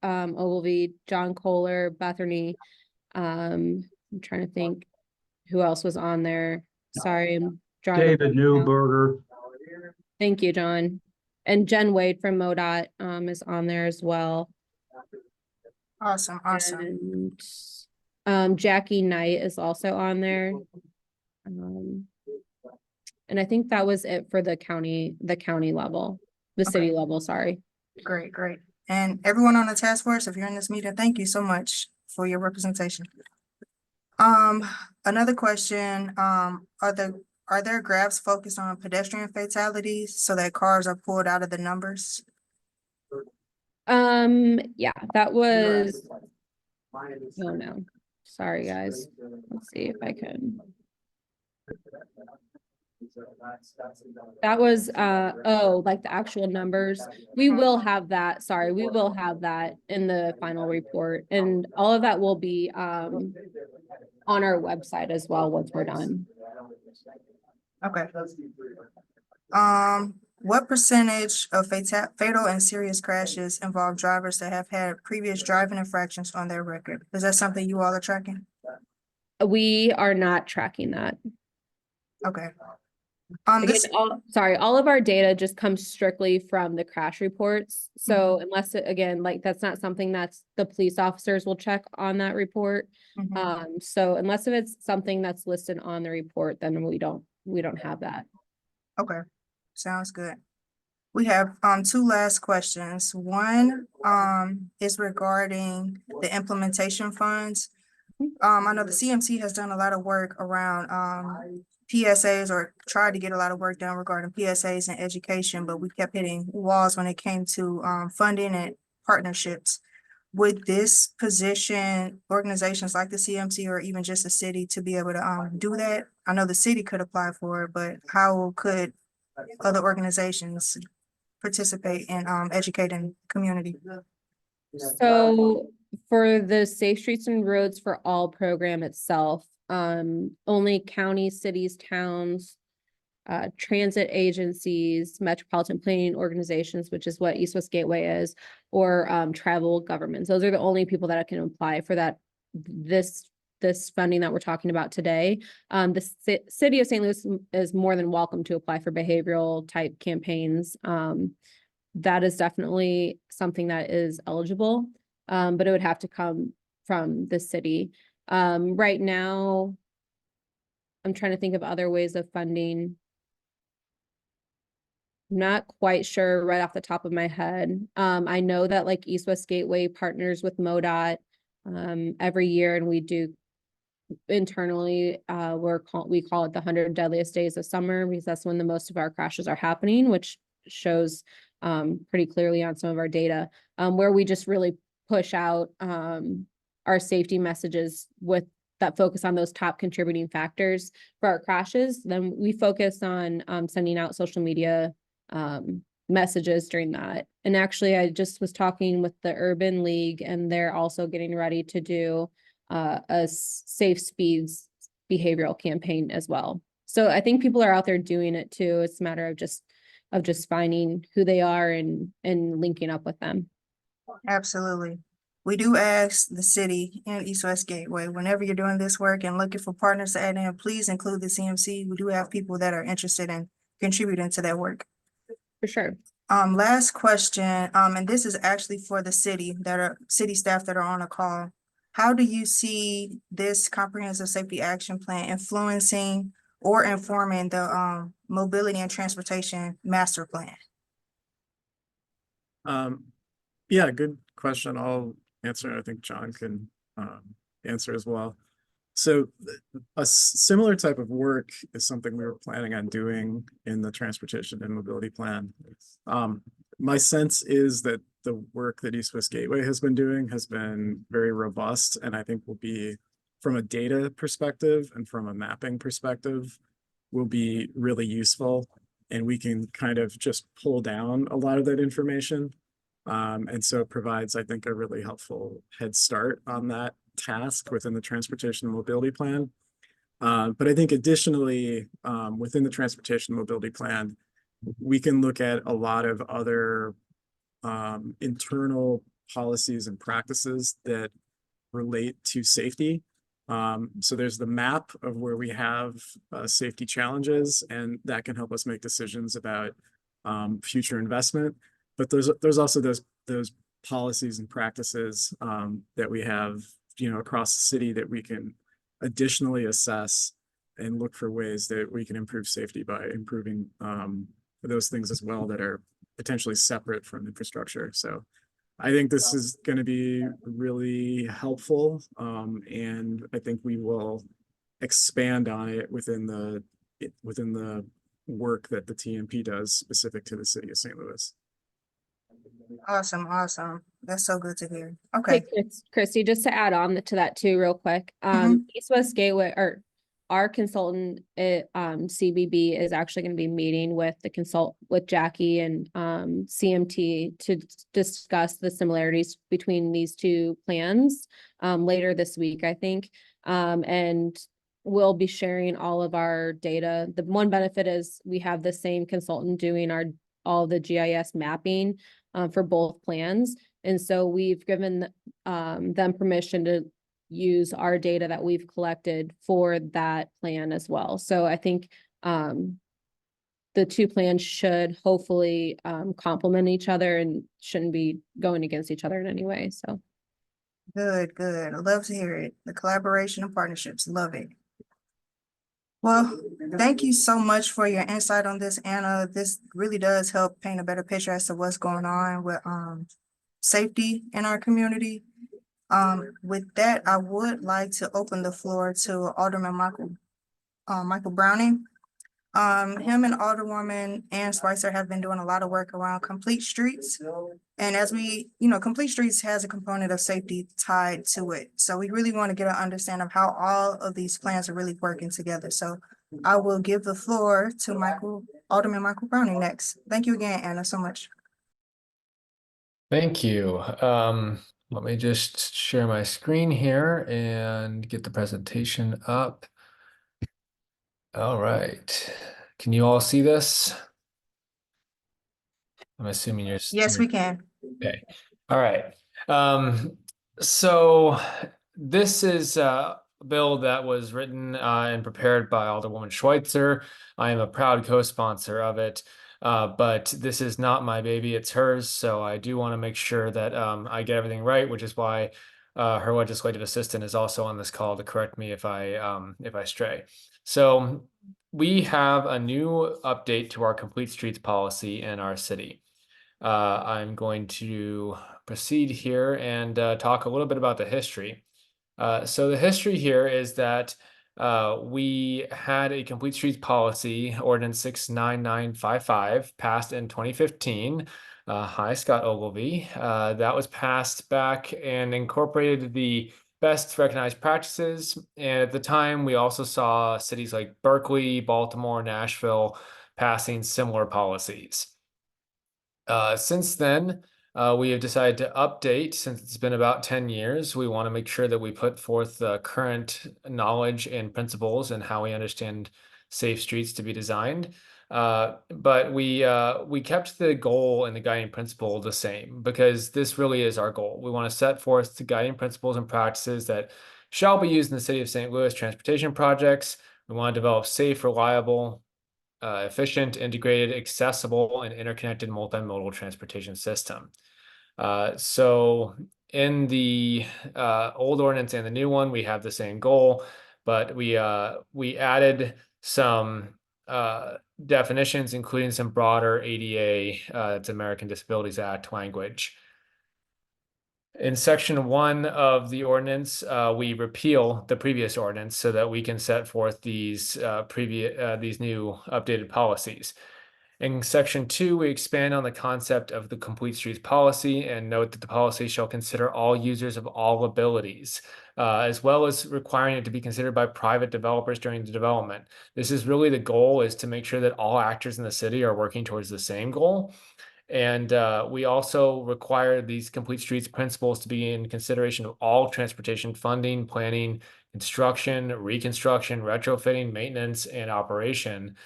Ogilvy, John Kohler, Bethany. I'm trying to think who else was on there. Sorry, I'm drawing. David Newberger. Thank you, John. And Jen Wade from MoDOT is on there as well. Awesome, awesome. And Jackie Knight is also on there. And I think that was it for the county level, the Okay. city level, sorry. Great, great. And everyone on the task force, if you're in this meeting, thank you so much for your representation. Another question, are there graphs focused on pedestrian fatalities so that cars are pulled out of the numbers? Yeah, that was, oh no, sorry, guys. Let's see if I can. That was, oh, like the actual numbers. We will have that, sorry, we will have that in the final report, and all of that will be, on our website as well once we're done. Okay. What percentage of fatal and serious crashes involve drivers that have had previous driving infractions on their record? Is that something you all are tracking? We are not tracking that. Okay. Again, all of our data just comes strictly from the crash reports. So unless again, like that's not something that's the police officers will check on that report. So unless if it's something that's listed on the report, then we don't have that. Okay, sounds good. We have two last questions. One is regarding the implementation funds. I know the CMC has done a lot of work around PSAs, or tried to get a lot of work done regarding PSAs and education, but we kept hitting walls when it came to funding and partnerships. Would this position organizations like the CMC or even just the city to be able to do that? I know the city could apply for it, but how could other organizations participate in educating the community? So for the Safe Streets and Roads for All program itself, only counties, cities, towns, transit agencies, metropolitan planning organizations, which is what East West Gateway is, or tribal governments. Those are the only people that can apply for that, this funding that we're talking about today. The city of St. Louis is more than welcome to apply for behavioral type campaigns. That is definitely something that is eligible, but it would have to come from the city. Right now, I'm trying to think of other ways of funding. Not quite sure right off the top of my head. I know that like East West Gateway partners with MoDOT every year, and we do internally, we call it the 100 deadliest days of summer, because that's when the most of our crashes are happening, which shows pretty clearly on some of our data, where we just really push out our safety messages with that focus on those top contributing factors for our crashes. Then we focus on sending out social media messages during that. And actually, I just was talking with the Urban League, and they're also getting ready to do a safe speeds behavioral campaign as well. So I think people are out there doing it too. It's a matter of just finding who they are and linking up with them. Absolutely. We do ask the city and East West Gateway, whenever you're doing this work and looking for partners to add in, please include the CMC. We do have people that are interested in contributing to that work. For sure. Last question, and this is actually for the city staff that are on a call. How do you see this comprehensive safety action plan influencing or informing the mobility and transportation master plan? Yeah, good question. I'll answer. I think John can answer as well. So a similar type of work is something we were planning on doing in the transportation and mobility plan. My sense is that the work that East West Gateway has been doing has been very robust, and I think will be, from a data perspective and from a mapping perspective, will be really useful. And we can kind of just pull down a lot of that information. And so it provides, I think, a really helpful head start on that task within the transportation and mobility plan. But I think additionally, within the transportation and mobility plan, we can look at a lot of other internal policies and practices that relate to safety. So there's the map of where we have safety challenges, and that can help us make decisions about future investment. But there's also those policies and practices that we have, across the city that we can additionally assess and look for ways that we can improve safety by improving those things as well that are potentially separate from infrastructure. So I think this is gonna be really helpful, and I think we will expand on it within the work that the TMP does specific to the city of St. Louis. Awesome, awesome. That's so good to hear. Hey, Okay, Christy, just to add on to that too, real quick. East West Gateway, or our consultant at CBB is actually going to be meeting with with Jackie and CMT to discuss the similarities between these two plans later this week, I think. And we'll be sharing all of our data. The one benefit is we have the same consultant doing all the GIS mapping for both plans. And so we've given them permission to use our data that we've collected for that plan as well. So I think the two plans should hopefully complement each other and shouldn't be going against each other in any way. So good, good. I love to hear it. The collaboration and partnerships, love it. Well, thank you so much for your insight on this, Anna. This really does help paint a better picture as to what's going on with safety in our community. With that, I would like to open the floor to Alderman Michael Browning. Him and Alderwoman Ann Spicer have been doing a lot of work around complete streets. And as we, complete streets has a component of safety tied to it. So we really want to get an understanding of how all of these plans are really working together. So I will give the floor to Alderman Michael Browning next. Thank you again, Anna, so much. Thank you. Let me just share my screen here and get the presentation up. All right. Can you all see this? I'm assuming you're. Yes, we can. Okay. All right. So this is a bill that was written and prepared by Alderwoman Schweitzer. I am a proud co-sponsor of it. But this is not my baby, it's hers. So I do want to make sure that I get everything right, which is why her legislative assistant is also on this call to correct me if I stray. So we have a new update to our complete streets policy in our city. I'm going to proceed here and talk a little bit about the history. So the history here is that we had a complete streets policy, Ordinance 69955, passed in 2015. Hi, Scott Ogilvy. That was passed back and incorporated the best recognized practices. And at the time, we also saw cities like Berkeley, Baltimore, Nashville passing similar policies. Since then, we have decided to update, since it's been about 10 years. We want to make sure that we put forth the current knowledge and principles and how we understand safe streets to be designed. But we kept the goal and the guiding principle the same, because this really is our goal. We want to set forth the guiding principles and practices that shall be used in the city of St. Louis transportation projects. We want to develop safe, reliable, efficient, integrated, accessible, and interconnected multimodal transportation system. So in the old ordinance and the new one, we have the same goal, but we added some definitions, including some broader ADA, it's American Disabilities Act language. In section 1 of the ordinance, we repeal the previous ordinance so that we can set forth these new updated policies. In section 2, we expand on the concept of the complete streets policy and note that the policy shall consider all users of all abilities, as well as requiring it to be considered by private developers during the development. This is really the goal, is to make sure that all actors in the city are working towards the same goal. And we also require these complete streets principles to be in consideration of all transportation funding, planning, construction, reconstruction, retrofitting, maintenance, and operation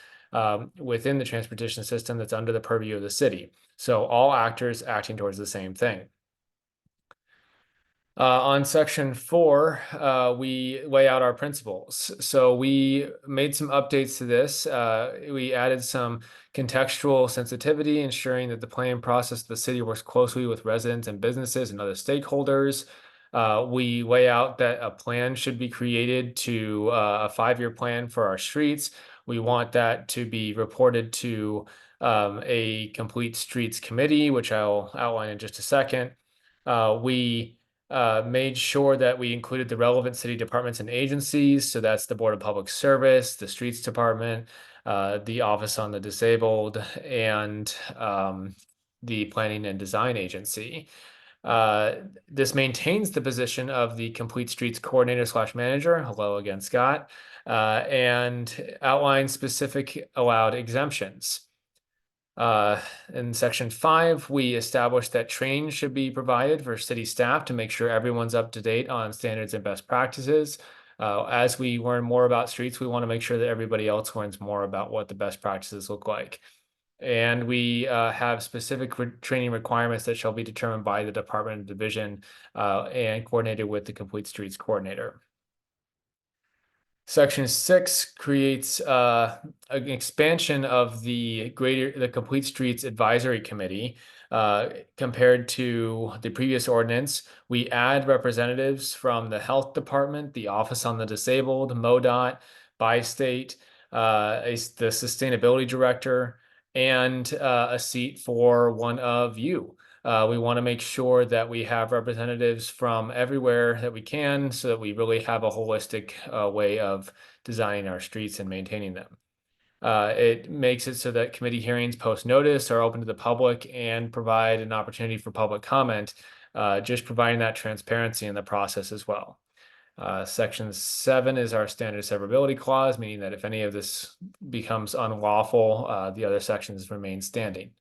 within the transportation system that's under the purview of the city. So all actors acting towards the same thing. On section 4, we lay out our principles. So we made some updates to this. We added some contextual sensitivity, ensuring that the planning process of the city works closely with residents and businesses and other stakeholders. We lay out that a plan should be created to a 5-year plan for our streets. We want that to be reported to a complete streets committee, which I'll outline in just a second. We made sure that we included the relevant city departments and agencies. So that's the Board of Public Service, the Streets Department, the Office on the Disabled, and the Planning and Design Agency. This maintains the position of the Complete Streets Coordinator / Manager. Hello again, Scott. And outlines specific allowed exemptions. In section 5, we established that training should be provided for city staff to make sure everyone's up to date on standards and best practices. As we learn more about streets, we want to make sure that everybody else learns more about what the best practices look like. And we have specific training requirements that shall be determined by the department and division and coordinated with the Complete Streets Coordinator. Section 6 creates an expansion of the Complete Streets Advisory Committee. Compared to the previous ordinance, we add representatives from the Health Department, the Office on the Disabled, MoDOT, Bi-State, the Sustainability Director, and a seat for one of you. We want to make sure that we have representatives from everywhere that we can so that we really have a holistic way of designing our streets and maintaining them. It makes it so that committee hearings post notice are open to the public and provide an opportunity for public comment, just providing that transparency in the process as well. Section 7 is our standard severability clause, meaning that if any of this becomes unlawful, the other sections remain standing.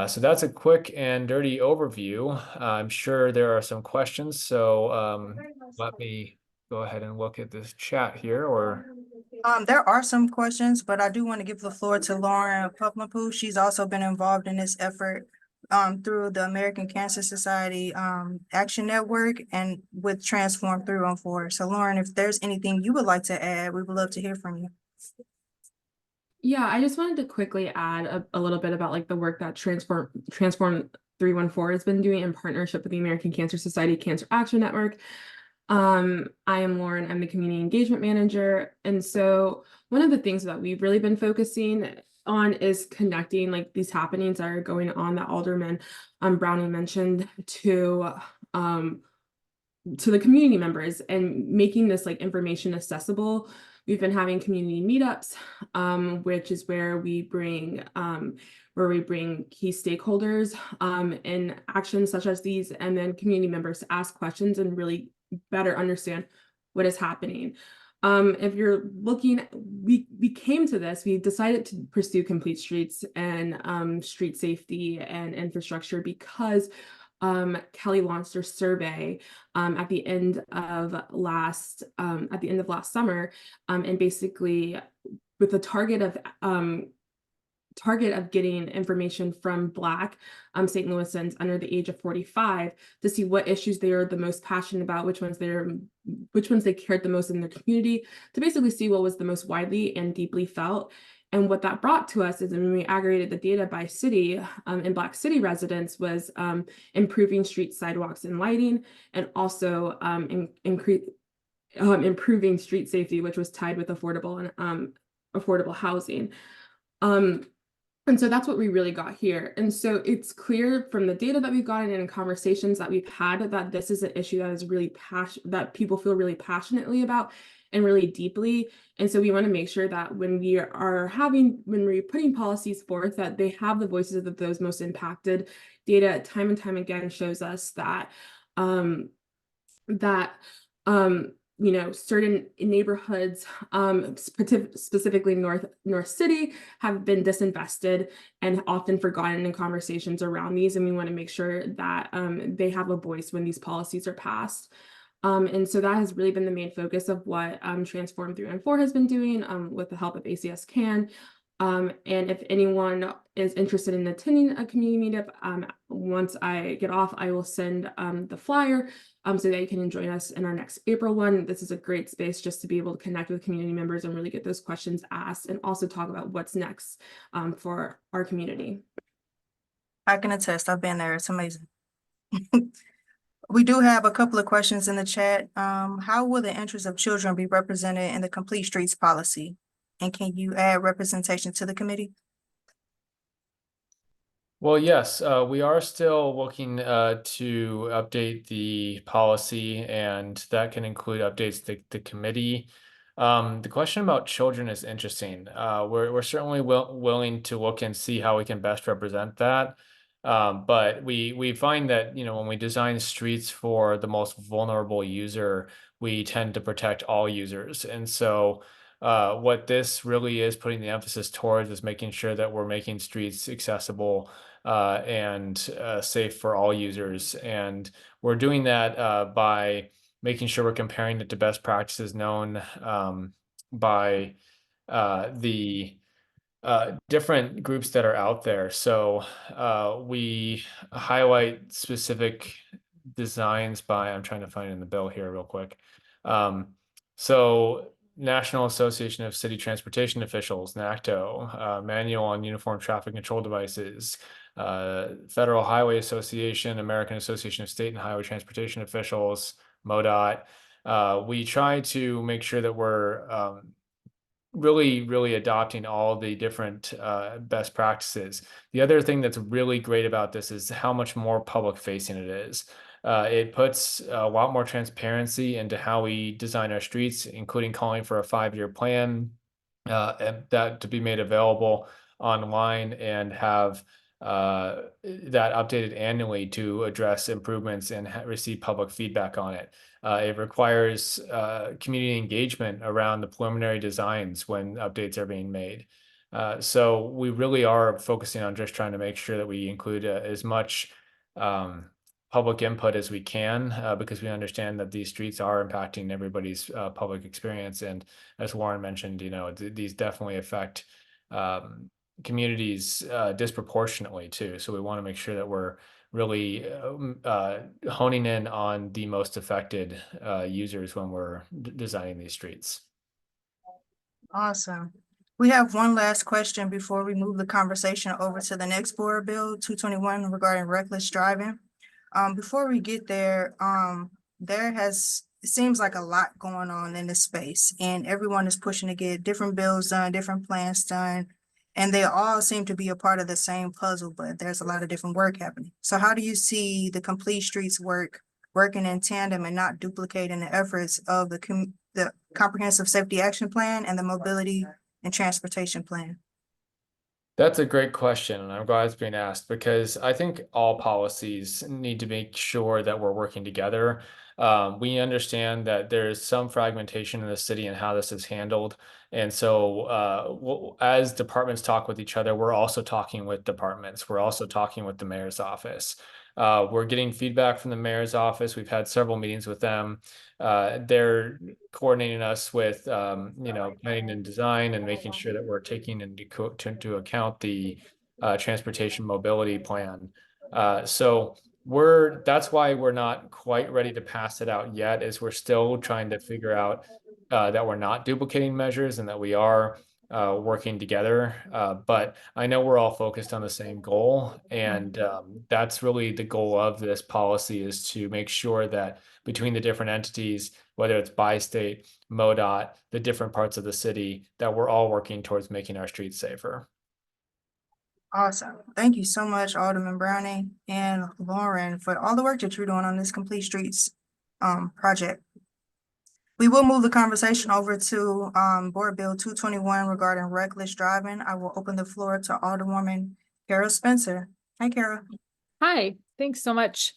So that's a quick and dirty overview. I'm sure there are some questions, so let me go ahead and look at this chat here. There are some questions, but I do want to give the floor to Lauren Puplapoo. She's also been involved in this effort through the American Cancer Society Action Network and with Transform 314. So Lauren, if there's anything you would like to add, we would love to hear from you. Yeah, I just wanted to quickly add a little bit about like the work that Transform 314 has been doing in partnership with the American Cancer Society Cancer Action Network. I am Lauren, I'm the community engagement manager. And so one of the things that we've really been focusing on is connecting like these happenings that are going on that Alderman Browning mentioned to the community members and making this like information accessible. We've been having community meetups, which is where we bring key stakeholders in actions such as these, and then community members to ask questions and really better understand what is happening. If you're looking, we came to this, we decided to pursue Complete Streets and street safety and infrastructure because Kelly launched her survey at the end of last summer, and basically with the target of getting information from Black St. Louisans under the age of 45 to see what issues they are the most passionate about, which ones they cared the most in their community, to basically see what was the most widely and deeply felt. And what that brought to us is when we aggregated the data by city and Black city residents was improving street sidewalks and lighting, and also improving street safety, which was tied with affordable housing. And so that's what we really got here. And so it's clear from the data that we've gotten and in conversations that we've had that this is an issue that is really that people feel really passionately about and really deeply. And so we want to make sure that when we're putting policies forth, that they have the voices of those most impacted. Data time and time again shows us that certain neighborhoods, specifically North City, have been disinvested and often forgotten in conversations around these. And we want to make sure that they have a voice when these policies are passed. And so that has really been the main focus of what Transform 314 has been doing with the help of ACS CAN. And if anyone is interested in attending a community meetup, once I get off, I will send the flyer so that you can join us in our next April one. This is a great space just to be able to connect with community members and really get those questions asked and also talk about what's next for our community. I can attest, I've been there, it's amazing. We do have a couple of questions in the chat. How will the interests of children be represented in the Complete Streets policy? And can you add representation to the committee? Well, yes, we are still looking to update the policy, and that can include updates to the committee. The question about children is interesting. We're certainly willing to look and see how we can best represent that. But we find that, you know, when we design streets for the most vulnerable user, we tend to protect all users. And so what this really is putting the emphasis towards is making sure that we're making streets accessible and safe for all users. And we're doing that by making sure we're comparing it to best practices known by the different groups that are out there. So we highlight specific designs by, I'm trying to find it in the bill here real quick. So National Association of City Transportation Officials, NACTO, Manual on Uniform Traffic Control Devices, Federal Highway Association, American Association of State and Highway Transportation Officials, MoDOT. We try to make sure that we're really adopting all the different best practices. The other thing that's really great about this is how much more public facing it is. It puts a lot more transparency into how we design our streets, including calling for a 5-year plan and that to be made available online and have that updated annually to address improvements and receive public feedback on it. It requires community engagement around the preliminary designs when updates are being made. So we really are focusing on just trying to make sure that we include as much public input as we can, because we understand that these streets are impacting everybody's public experience. And as Warren mentioned, you know, these definitely affect communities disproportionately too. So we want to make sure that we're really honing in on the most affected users when we're designing these streets. Awesome. We have one last question before we move the conversation over to the next board bill, 221, regarding reckless driving. Before we get there, it seems like a lot going on in this space, and everyone is pushing to get different bills done, different plans done, and they all seem to be a part of the same puzzle, but there's a lot of different work happening. So how do you see the Complete Streets working in tandem and not duplicating the efforts of the Comprehensive Safety Action Plan and the Mobility and Transportation Plan? That's a great question, and I'm glad it's being asked because I think all policies need to make sure that we're working together. We understand that there's some fragmentation in the city and how this is handled. And so as departments talk with each other, we're also talking with departments. We're also talking with the mayor's office. We're getting feedback from the mayor's office. We've had several meetings with them. They're coordinating us with, you know, planning and design and making sure that we're taking into account the transportation mobility plan. So that's why we're not quite ready to pass it out yet, is we're still trying to figure out that we're not duplicating measures and that we are working together. But I know we're all focused on the same goal. And that's really the goal of this policy, is to make sure that between the different entities, whether it's by state, MoDOT, the different parts of the city, that we're all working towards making our streets safer. Awesome. Thank you so much, Alderman Browning and Lauren, for all the work that you're doing on this Complete Streets project. We will move the conversation over to Board Bill 221 regarding reckless driving. I will open the floor to Alderwoman Kara Spencer. Hi, Kara. Hi, thanks so much.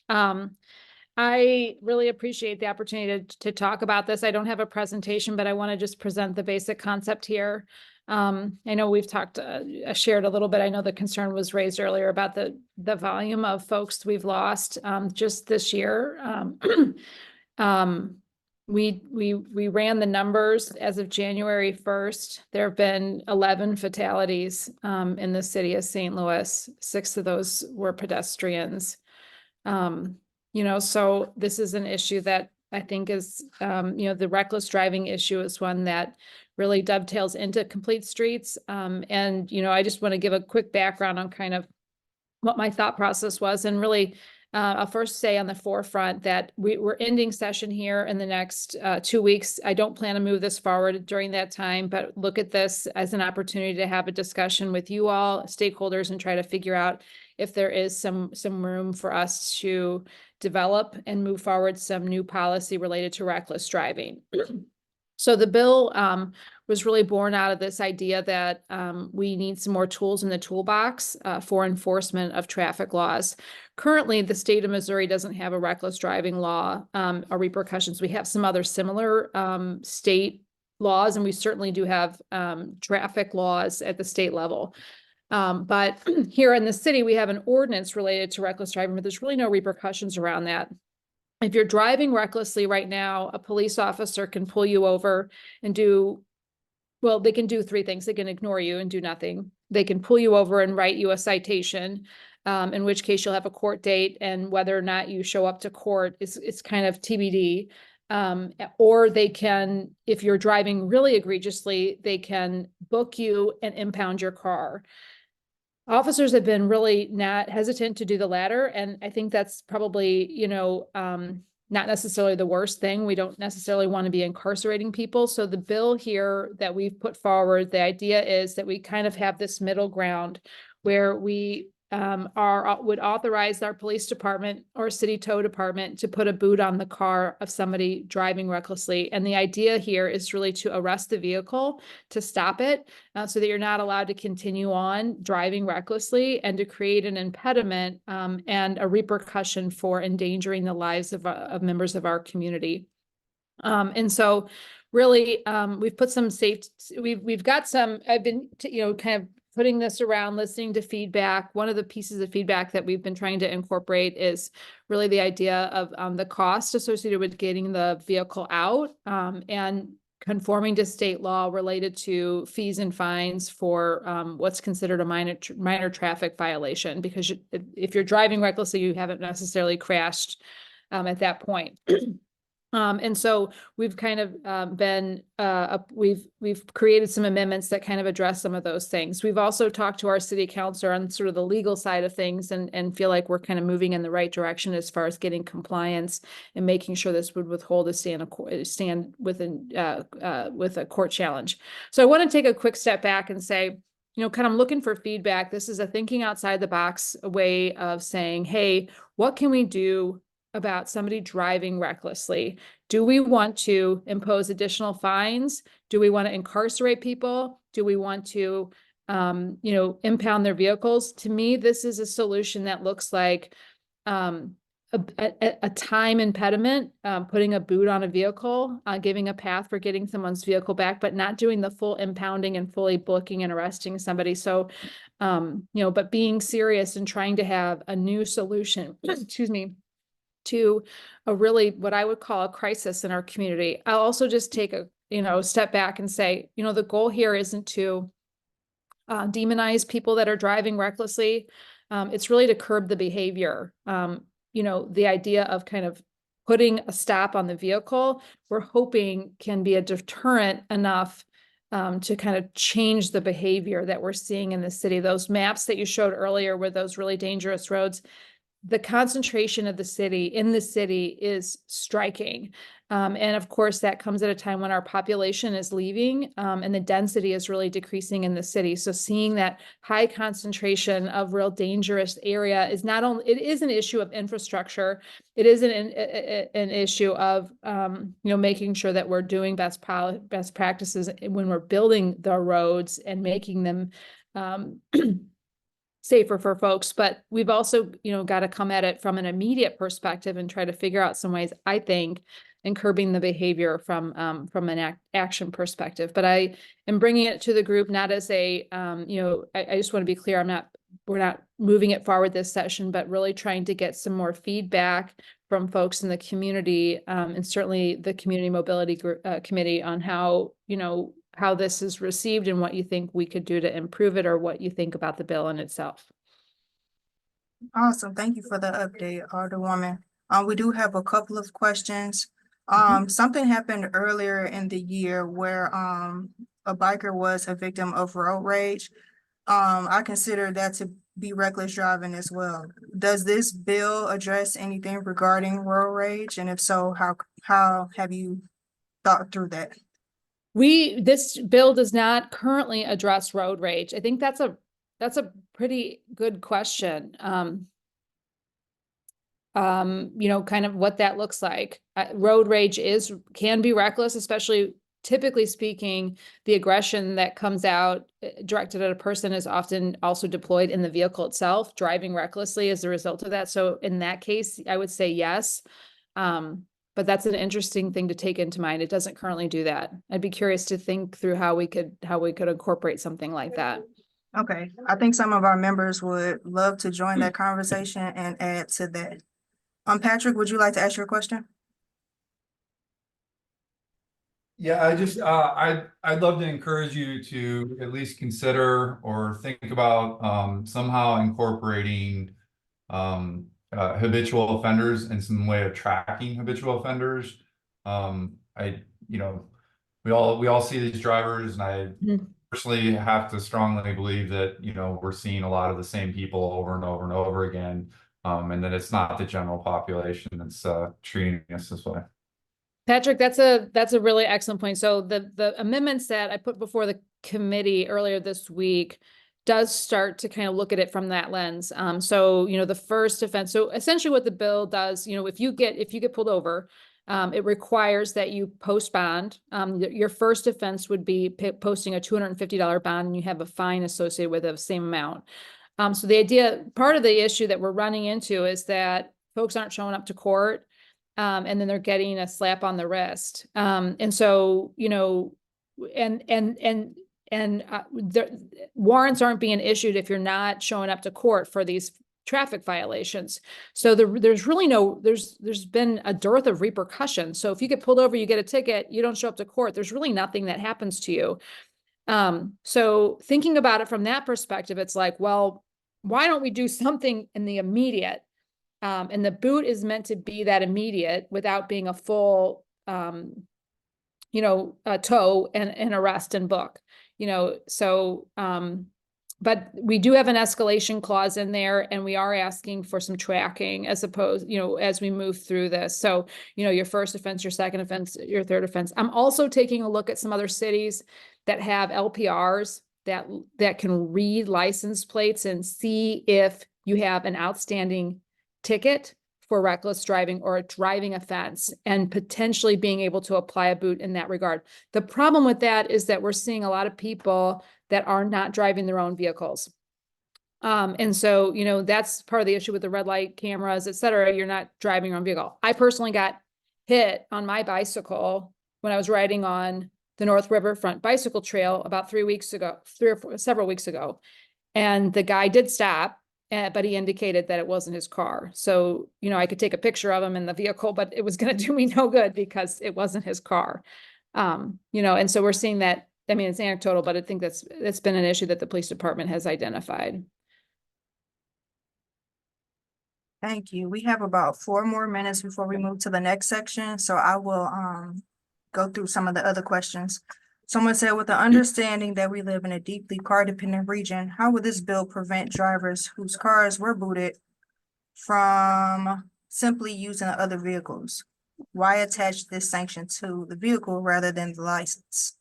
I really appreciate the opportunity to talk about this. I don't have a presentation, but I want to just present the basic concept here. I know we've shared a little bit. I know the concern was raised earlier about the volume of folks we've lost just this year. We ran the numbers as of January 1st. There have been 11 fatalities in the city of St. Louis. 6 of those were pedestrians. You know, so this is an issue that I think is, you know, the reckless driving issue is one that really dovetails into Complete Streets. And, you know, I just want to give a quick background on kind of what my thought process was. And really, I'll first say on the forefront that we're ending session here in the next 2 weeks. I don't plan to move this forward during that time, but look at this as an opportunity to have a discussion with you all, stakeholders, and try to figure out if there is some room for us to develop and move forward some new policy related to reckless driving. So the bill was really born out of this idea that we need some more tools in the toolbox for enforcement of traffic laws. Currently, the state of Missouri doesn't have a reckless driving law or repercussions. We have some other similar state laws, and we certainly do have traffic laws at the state level. But here in the city, we have an ordinance related to reckless driving, but there's really no repercussions around that. If you're driving recklessly right now, a police officer can pull you over and they can do 3 things. They can ignore you and do nothing. They can pull you over and write you a citation, in which case you'll have a court date, and whether or not you show up to court it's kind of TBD. Or they can, if you're driving really egregiously, they can book you and impound your car. Officers have been really not hesitant to do the latter, and I think that's probably, not necessarily the worst thing. We don't necessarily want to be incarcerating people. So the bill here that we've put forward, the idea is that we kind of have this middle ground where we would authorize our police department or city tow department to put a boot on the car of somebody driving recklessly. And the idea here is really to arrest the vehicle, to stop it, so that you're not allowed to continue on driving recklessly, and to create an impediment and a repercussion for endangering the lives of members of our community. And so really, we've put some we've got some, I've been, kind of putting this around, listening to feedback. One of the pieces of feedback that we've been trying to incorporate is really the idea of the cost associated with getting the vehicle out and conforming to state law related to fees and fines for what's considered a minor traffic violation. Because if you're driving recklessly, you haven't necessarily crashed at that point. And so we've kind of we've created some amendments that kind of address some of those things. We've also talked to our city councilor on sort of the legal side of things, and feel like we're kind of moving in the right direction as far as getting compliance and making sure this would withhold a stand within with a court challenge. So I want to take a quick step back and say, kind of looking for feedback. This is a thinking outside the box way of saying, hey, what can we do about somebody driving recklessly? Do we want to impose additional fines? Do we want to incarcerate people? Do we want to, impound their vehicles? To me, this is a solution that looks like a time impediment, putting a boot on a vehicle, giving a path for getting someone's vehicle back, but not doing the full impounding and fully booking and arresting somebody. So, but being serious and trying to have a new solution, excuse me, to a really what I would call a crisis in our community. I'll also just take a step back and say, the goal here isn't to demonize people that are driving recklessly. It's really to curb the behavior. The idea of kind of putting a stop on the vehicle, we're hoping can be a deterrent enough to kind of change the behavior that we're seeing in the city. Those maps that you showed earlier with those really dangerous roads, the concentration of the city is striking. And of course, that comes at a time when our population is leaving and the density is really decreasing in the city. So seeing that high concentration of real dangerous area is not only, it is an issue of infrastructure, it is an issue of, making sure that we're doing best practices when we're building the roads and making them safer for folks. But we've also, got to come at it from an immediate perspective and try to figure out some ways, I think, in curbing the behavior from an action perspective. But I am bringing it to the group, not as a, I just want to be clear, we're not moving it forward this session, but really trying to get some more feedback from folks in the community, and certainly the Community Mobility Committee on how this is received and what you think we could do to improve it, or what you think about the bill in itself. Awesome. Thank you for the update, Alderwoman. We do have a couple of questions. Something happened earlier in the year where a biker was a victim of road rage. I consider that to be reckless driving as well. Does this bill address anything regarding road rage? And if so, how have you thought through that? This bill does not currently address road rage. I think that's a pretty good question. You know, kind of what that looks like. Road rage can be reckless, especially typically speaking, the aggression that comes out directed at a person is often also deployed in the vehicle itself, driving recklessly as a result of that. So in that case, I would say yes. But that's an interesting thing to take into mind. It doesn't currently do that. I'd be curious to think through how we could incorporate something like that. Okay, I think some of our members would love to join that conversation and add to that. Patrick, would you like to ask your question? Yeah, I'd love to encourage you to at least consider or think about somehow incorporating habitual offenders and some way of tracking habitual offenders. You know, we all see these drivers, and I personally have to strongly believe that, you know, we're seeing a lot of the same people over and over and over again. And that it's not the general population that's treating us this way. Patrick, that's a really excellent point. So the amendments that I put before the committee earlier this week does start to kind of look at it from that lens. So, you know, the first offense, so essentially what the bill does, you know, if you get pulled over, it requires that you post bond. Your first offense would be posting a $250 bond, and you have a fine associated with the same amount. So part of the issue that we're running into is that folks aren't showing up to court, and then they're getting a slap on the wrist. And so, you know, the warrants aren't being issued if you're not showing up to court for these traffic violations. So there's been a dearth of repercussions. So if you get pulled over, you get a ticket, you don't show up to court, there's really nothing that happens to you. So thinking about it from that perspective, it's like, well, why don't we do something in the immediate? And the boot is meant to be that immediate without being a full, you know, a tow and arrest and book, you know, so, but we do have an escalation clause in there, and we are asking for some tracking as opposed, you know, as we move through this. So, you know, your first offense, your second offense, your third offense. I'm also taking a look at some other cities that have LPRs that can read license plates and see if you have an outstanding ticket for reckless driving or a driving offense, and potentially being able to apply a boot in that regard. The problem with that is that we're seeing a lot of people that are not driving their own vehicles. And so, you know, that's part of the issue with the red light cameras, et cetera. You're not driving your own vehicle. I personally got hit on my bicycle when I was riding on the North Riverfront Bicycle Trail about several weeks ago. And the guy did stop, but he indicated that it wasn't his car. So, you know, I could take a picture of him in the vehicle, but it was going to do me no good because it wasn't his car. You know, and so we're seeing that. I mean, it's anecdotal, but I think that's been an issue that the police department has identified. Thank you. We have about 4 more minutes before we move to the next section. So I will go through some of the other questions. Someone said, with the understanding that we live in a deeply car-dependent region, how would this bill prevent drivers whose cars were booted from simply using other vehicles? Why attach this sanction to the vehicle rather than the license?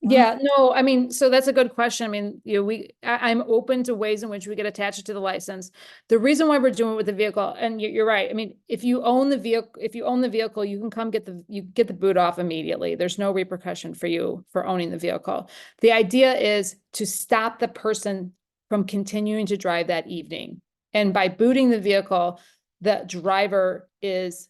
Yeah, no, I mean, so that's a good question. I mean, you know, I'm open to ways in which we could attach it to the license. The reason why we're doing it with the vehicle, and you're right. I mean, if you own the vehicle, you can come get the boot off immediately. There's no repercussion for you for owning the vehicle. The idea is to stop the person from continuing to drive that evening. And by booting the vehicle, the driver is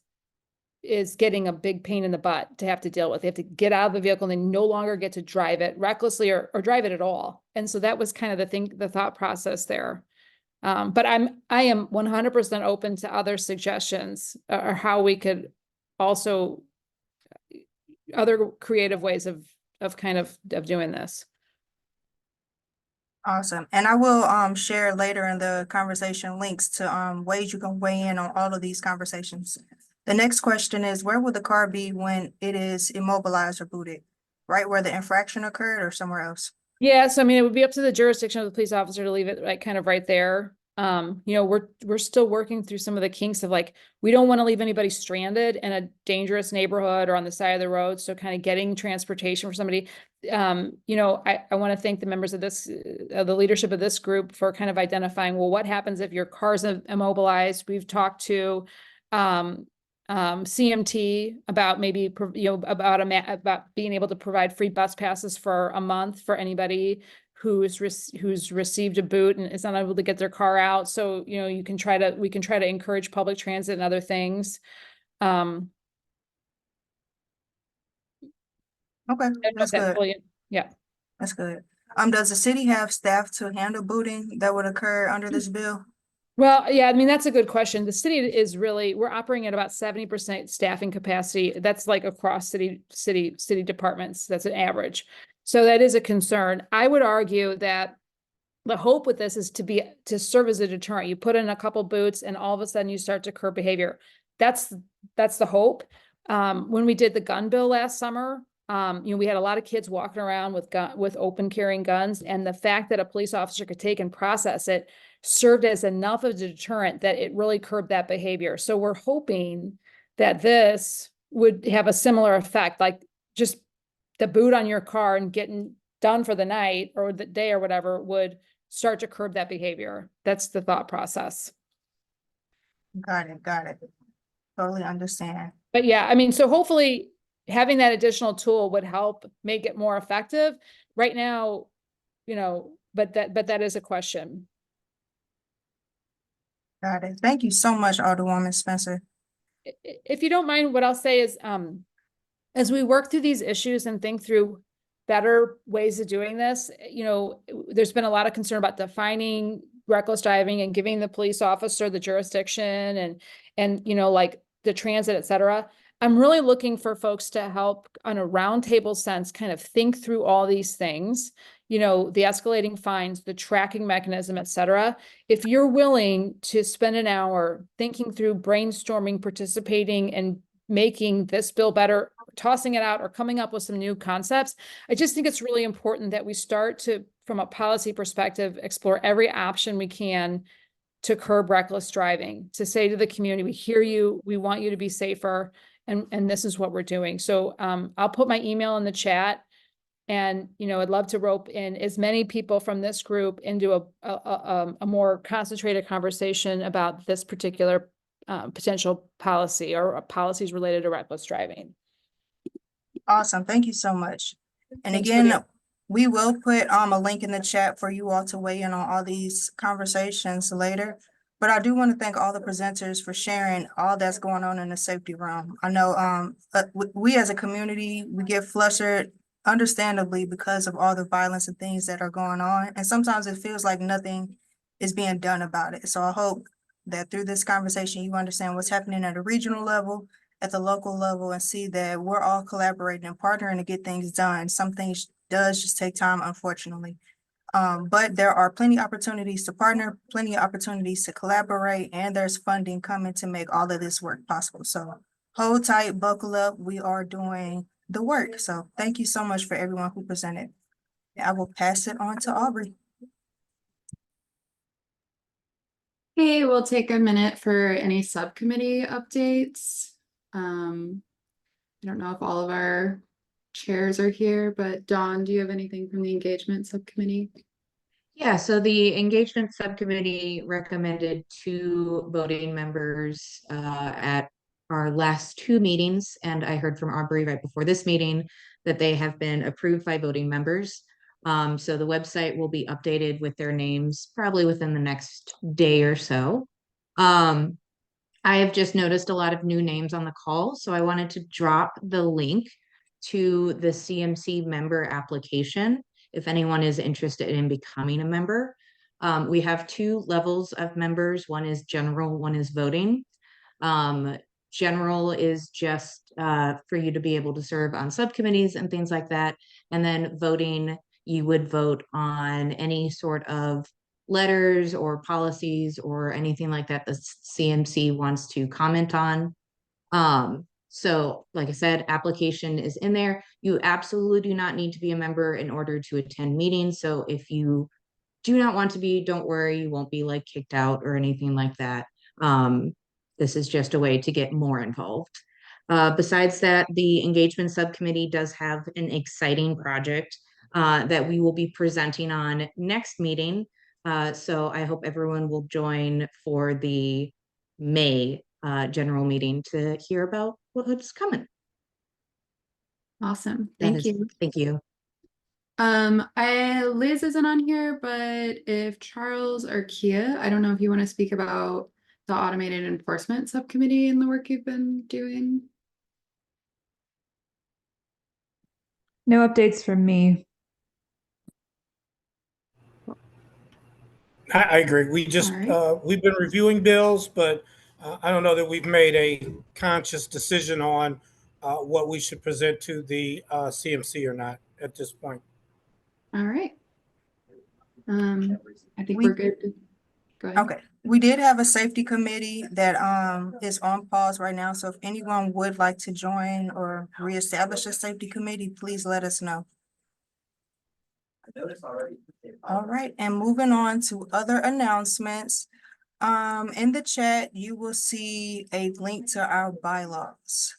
getting a big pain in the butt to have to deal with. They have to get out of the vehicle, and they no longer get to drive it recklessly or drive it at all. And so that was kind of the thought process there. But I am 100% open to other suggestions or how we could also other creative ways of doing this. Awesome. And I will share later in the conversation links to ways you can weigh in on all of these conversations. The next question is, where will the car be when it is immobilized or booted? Right where the infraction occurred or somewhere else? Yeah, so I mean, it would be up to the jurisdiction of the police officer to leave it like kind of right there. You know, we're still working through some of the kinks of like, we don't want to leave anybody stranded in a dangerous neighborhood or on the side of the road. So kind of getting transportation for somebody. You know, I want to thank the members of this, the leadership of this group for kind of identifying, well, what happens if your car's immobilized? We've talked to CMT about maybe, you know, about being able to provide free bus passes for a month for anybody who's received a boot and is unable to get their car out. So, you know, we can try to encourage public transit and other things. Okay, I don't know if that's that good. yeah. That's good. Does the city have staff to handle booting that would occur under this bill? Well, yeah, I mean, that's a good question. The city is really, we're operating at about 70% staffing capacity. That's like across city departments. That's an average. So that is a concern. I would argue that the hope with this is to serve as a deterrent. You put in a couple boots and all of a sudden you start to curb behavior. That's the hope. When we did the gun bill last summer, you know, we had a lot of kids walking around with open carrying guns, and the fact that a police officer could take and process it served as enough of a deterrent that it really curbed that behavior. So we're hoping that this would have a similar effect, like just the boot on your car and getting done for the night or the day or whatever would start to curb that behavior. That's the thought process. Got it. Totally understand. But yeah, I mean, so hopefully having that additional tool would help make it more effective. Right now, you know, but that is a question. Got it. Thank you so much, Alderwoman Spencer. If you don't mind, what I'll say is, as we work through these issues and think through better ways of doing this, you know, there's been a lot of concern about defining reckless driving and giving the police officer the jurisdiction and you know, like the transit, et cetera. I'm really looking for folks to help on a roundtable sense, kind of think through all these things, you know, the escalating fines, the tracking mechanism, et cetera. If you're willing to spend an hour thinking through brainstorming, participating, and making this bill better, tossing it out or coming up with some new concepts, I just think it's really important that we start to, from a policy perspective, explore every option we can to curb reckless driving, to say to the community, we hear you, we want you to be safer, and this is what we're doing. So I'll put my email in the chat, and you know, I'd love to rope in as many people from this group into a more concentrated conversation about this particular potential policy or policies related to reckless driving. Awesome. Thank you so much. And Thanks for again, we will put a link in the chat for you all to weigh in on all these conversations later. But I do want to thank all the presenters for sharing all that's going on in the safety realm. I know we as a community, we get flustered, understandably, because of all the violence and things that are going on. And sometimes it feels like nothing is being done about it. So I hope that through this conversation, you understand what's happening at a regional level, at the local level, and see that we're all collaborating and partnering to get things done. Some things does just take time, unfortunately. But there are plenty of opportunities to partner, plenty of opportunities to collaborate, and there's funding coming to make all of this work possible. So hold tight, buckle up. We are doing the work. So thank you so much for everyone who presented. I will pass it on to Aubrey. Okay, we'll take a minute for any subcommittee updates. I don't know if all of our chairs are here, but Dawn, do you have anything from the engagement subcommittee? Yeah, so the engagement subcommittee recommended 2 voting members at our last 2 meetings, and I heard from Aubrey right before this meeting that they have been approved by voting members. So the website will be updated with their names probably within the next day or so. I have just noticed a lot of new names on the call, so I wanted to drop the link to the CMC member application if anyone is interested in becoming a member. We have 2 levels of members. One is general, one is voting. General is just for you to be able to serve on subcommittees and things like that. And then voting, you would vote on any sort of letters or policies or anything like that the CMC wants to comment on. So like I said, application is in there. You absolutely do not need to be a member in order to attend meetings. So if you do not want to be, don't worry, you won't be like kicked out or anything like that. This is just a way to get more involved. Besides that, the engagement subcommittee does have an exciting project that we will be presenting on next meeting. So I hope everyone will join for the May general meeting to hear about what's coming. Awesome. That Thank is- you. Thank you. Liz isn't on here, but if Charles or Kia, I don't know if you want to speak about the automated enforcement subcommittee and the work you've been doing. No updates from me. I agree. We just, All right. we've been reviewing bills, but I don't know that we've made a conscious decision on what we should present to the CMC or not at this point. All right. I think We- we're good. Go ahead. Okay, we did have a safety committee that is on pause right now, so if anyone would like to join or reestablish a safety committee, please let us know. All right, and moving on to other announcements. In the chat, you will see a link to our bylaws.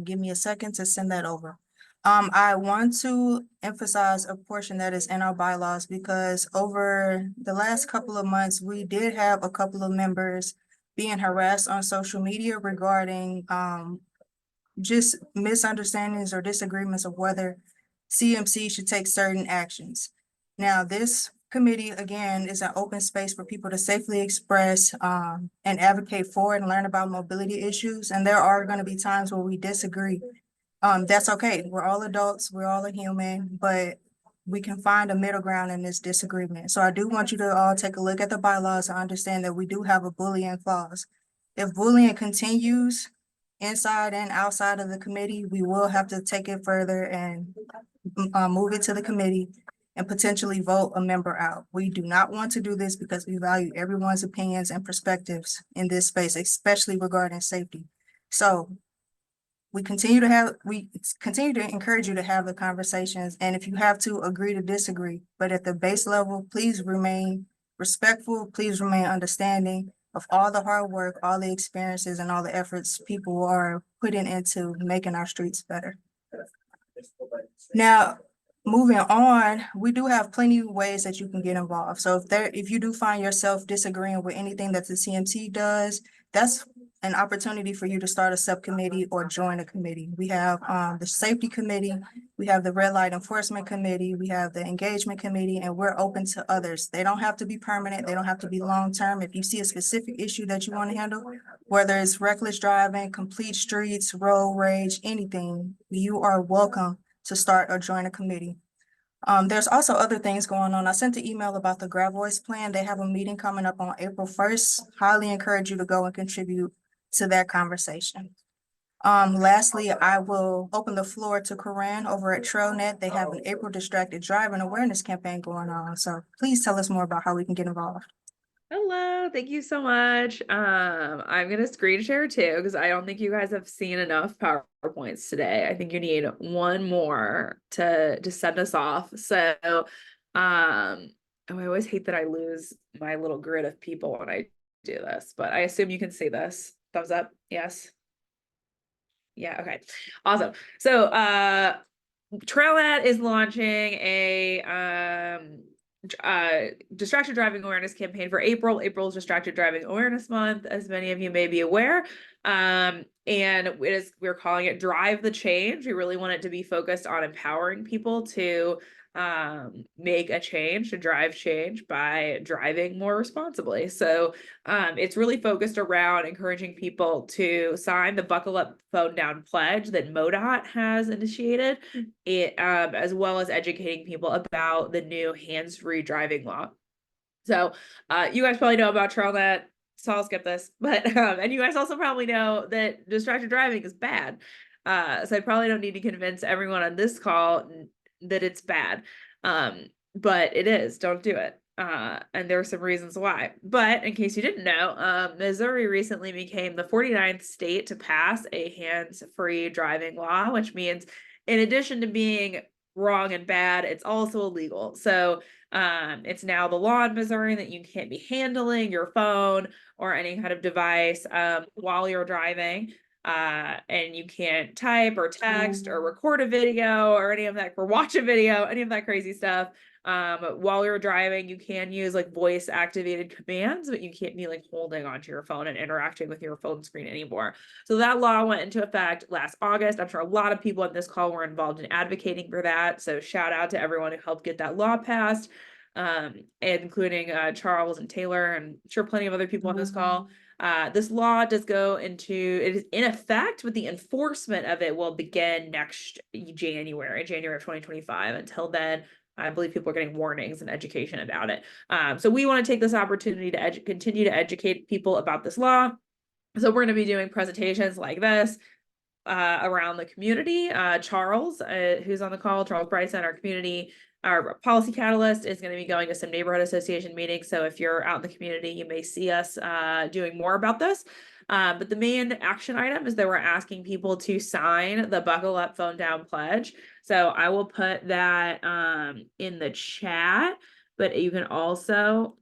Give me a second to send that over. I want to emphasize a portion that is in our bylaws because over the last couple of months, we did have a couple of members being harassed on social media regarding just misunderstandings or disagreements of whether CMC should take certain actions. Now, this committee, again, is an open space for people to safely express and advocate for and learn about mobility issues. And there are going to be times where we disagree. That's okay. We're all adults, we're all a human, but we can find a middle ground in this disagreement. So I do want you to all take a look at the bylaws and understand that we do have a bullying clause. If bullying continues inside and outside of the committee, we will have to take it further and move it to the committee and potentially vote a member out. We do not want to do this because we value everyone's opinions and perspectives in this space, especially regarding safety. So we continue to encourage you to have the conversations, and if you have to, agree to disagree. But at the base level, please remain respectful, please remain understanding of all the hard work, all the experiences, and all the efforts people are putting into making our streets better. Now, moving on, we do have plenty of ways that you can get involved. So if you do find yourself disagreeing with anything that the CMC does, that's an opportunity for you to start a subcommittee or join a committee. We have the safety committee, we have the red light enforcement committee, we have the engagement committee, and we're open to others. They don't have to be permanent, they don't have to be long-term. If you see a specific issue that you want to handle, whether it's reckless driving, complete streets, road rage, anything, you are welcome to start or join a committee. There's also other things going on. I sent an email about the Gravois plan. They have a meeting coming up on April 1st. Highly encourage you to go and contribute to that conversation. Lastly, I will open the floor to Corinne over at TrailNet. They have an April Distracted Driving Awareness campaign going on. So please tell us more about how we can get involved. Hello, thank you so much. I'm gonna screen share too because I don't think you guys have seen enough PowerPoints today. I think you need one more to send us off. So, oh, I always hate that I lose my little grid of people when I do this, but I assume you can see this. Thumbs up, yes. Yeah, okay, awesome. So, TrailNet is launching a distracted driving awareness campaign for April. April is Distracted Driving Awareness Month, as many of you may be aware. And we're calling it Drive the Change. We really want it to be focused on empowering people to make a change, to drive change by driving more responsibly. So it's really focused around encouraging people to sign the Buckle Up, Phone Down pledge that MoDOT has initiated, as well as educating people about the new hands-free driving law. So you guys probably know about TrailNet, so I'll skip this, but and you guys also probably know that distracted driving is bad. So I probably don't need to convince everyone on this call that it's bad. But it is, don't do it. And there are some reasons why. But in case you didn't know, Missouri recently became the 49th state to pass a hands-free driving law, which means in addition to being wrong and bad, it's also illegal. So it's now the law in Missouri that you can't be handling your phone or any kind of device while you're driving. And you can't type or text or record a video or any of that, or watch a video, any of that crazy stuff. While you're driving, you can use like voice activated commands, but you can't be like holding onto your phone and interacting with your phone screen anymore. So that law went into effect last August. I'm sure a lot of people on this call were involved in advocating for that. So shout out to everyone who helped get that law passed, including Charles and Taylor, and I'm sure plenty of other people on this call. This law does go into, it is in effect, but the enforcement of it will begin next January of 2025. Until then, I believe people are getting warnings and education about it. So we want to take this opportunity to continue to educate people about this law. So we're going to be doing presentations like this around the community. Charles, who's on the call, Charles Bryson, our policy catalyst, is going to be going to some neighborhood association meetings. So if you're out in the community, you may see us doing more about this. But the main action item is that we're asking people to sign the Buckle Up Phone Down pledge. So I will put that in the chat, but you can also,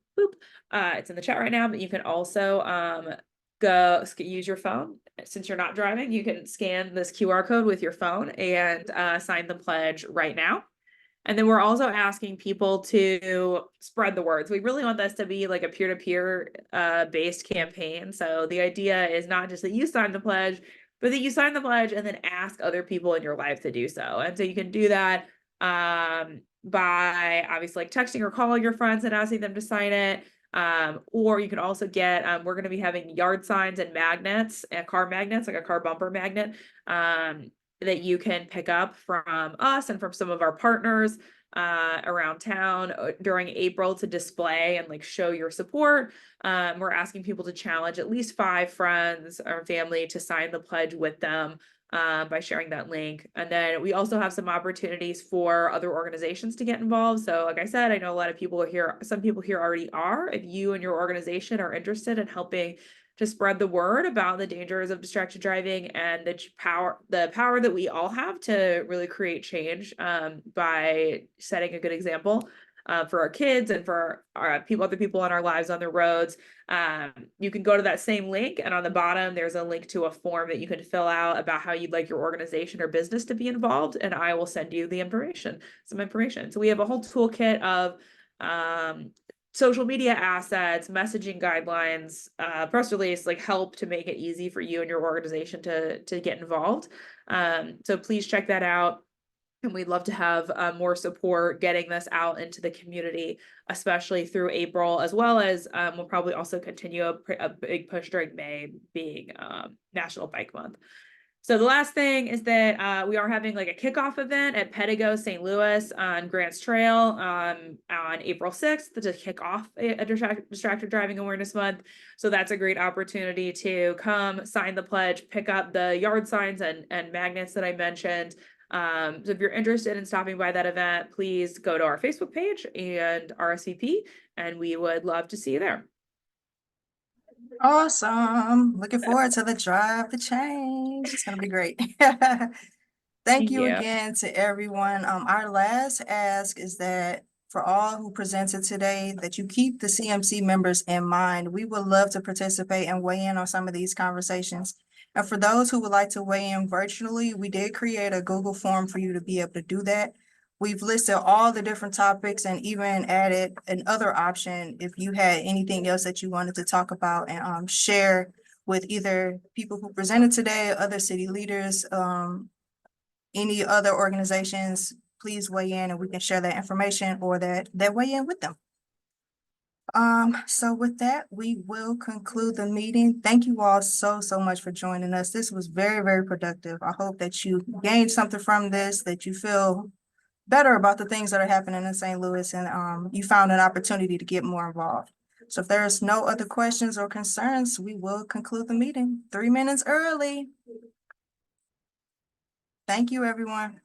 it's in the chat right now, but you can also go use your phone. Since you're not driving, you can scan this QR code with your phone and sign the pledge right now. And then we're also asking people to spread the words. We really want this to be like a peer-to-peer based campaign. So the idea is not just that you sign the pledge, but that you sign the pledge and then ask other people in your life to do so. And so you can do that by obviously like texting or calling your friends and asking them to sign it. Or you can also get, we're going to be having yard signs and magnets, and car magnets, like a car bumper magnet, that you can pick up from us and from some of our partners around town during April to display and like show your support. We're asking people to challenge at least 5 friends or family to sign the pledge with them by sharing that link. And then we also have some opportunities for other organizations to get involved. So like I said, I know a lot of people are here, some people here already are. If you and your organization are interested in helping to spread the word about the dangers of distracted driving and the power that we all have to really create change by setting a good example for our kids and for our other people in our lives on the roads. You can go to that same link, and on the bottom there's a link to a form that you can fill out about how you'd like your organization or business to be involved, and I will send you the information, some information. So we have a whole toolkit of social media assets, messaging guidelines, press release, like help to make it easy for you and your organization to get involved. So please check that out. And we'd love to have more support getting this out into the community, especially through April, as well as we'll probably also continue a big push during May, being National Bike Month. So the last thing is that we are having like a kickoff event at Pedigo St. Louis on Grants Trail on April 6th to kick off a distracted driving awareness month. So that's a great opportunity to come sign the pledge, pick up the yard signs and magnets that I mentioned. So if you're interested in stopping by that event, please go to our Facebook page and RSVP, and we would love to see you there. Awesome. Looking forward to the drive to change. It's gonna be great. Thank you again to everyone. Our last ask is that for all who presented today, that you keep the CMC members in mind. We would love to participate and weigh in on some of these conversations. And for those who would like to weigh in virtually, we did create a Google form for you to be able to do that. We've listed all the different topics and even added another option if you had anything else that you wanted to talk about and share with either people who presented today, other city leaders, any other organizations. Please weigh in and we can share that information or that weigh in with them. So with that, we will conclude the meeting. Thank you all so much for joining us. This was very, very productive. I hope that you gained something from this, that you feel better about the things that are happening in St. Louis, and you found an opportunity to get more involved. So if there's no other questions or concerns, we will conclude the meeting 3 minutes early. Thank you, everyone.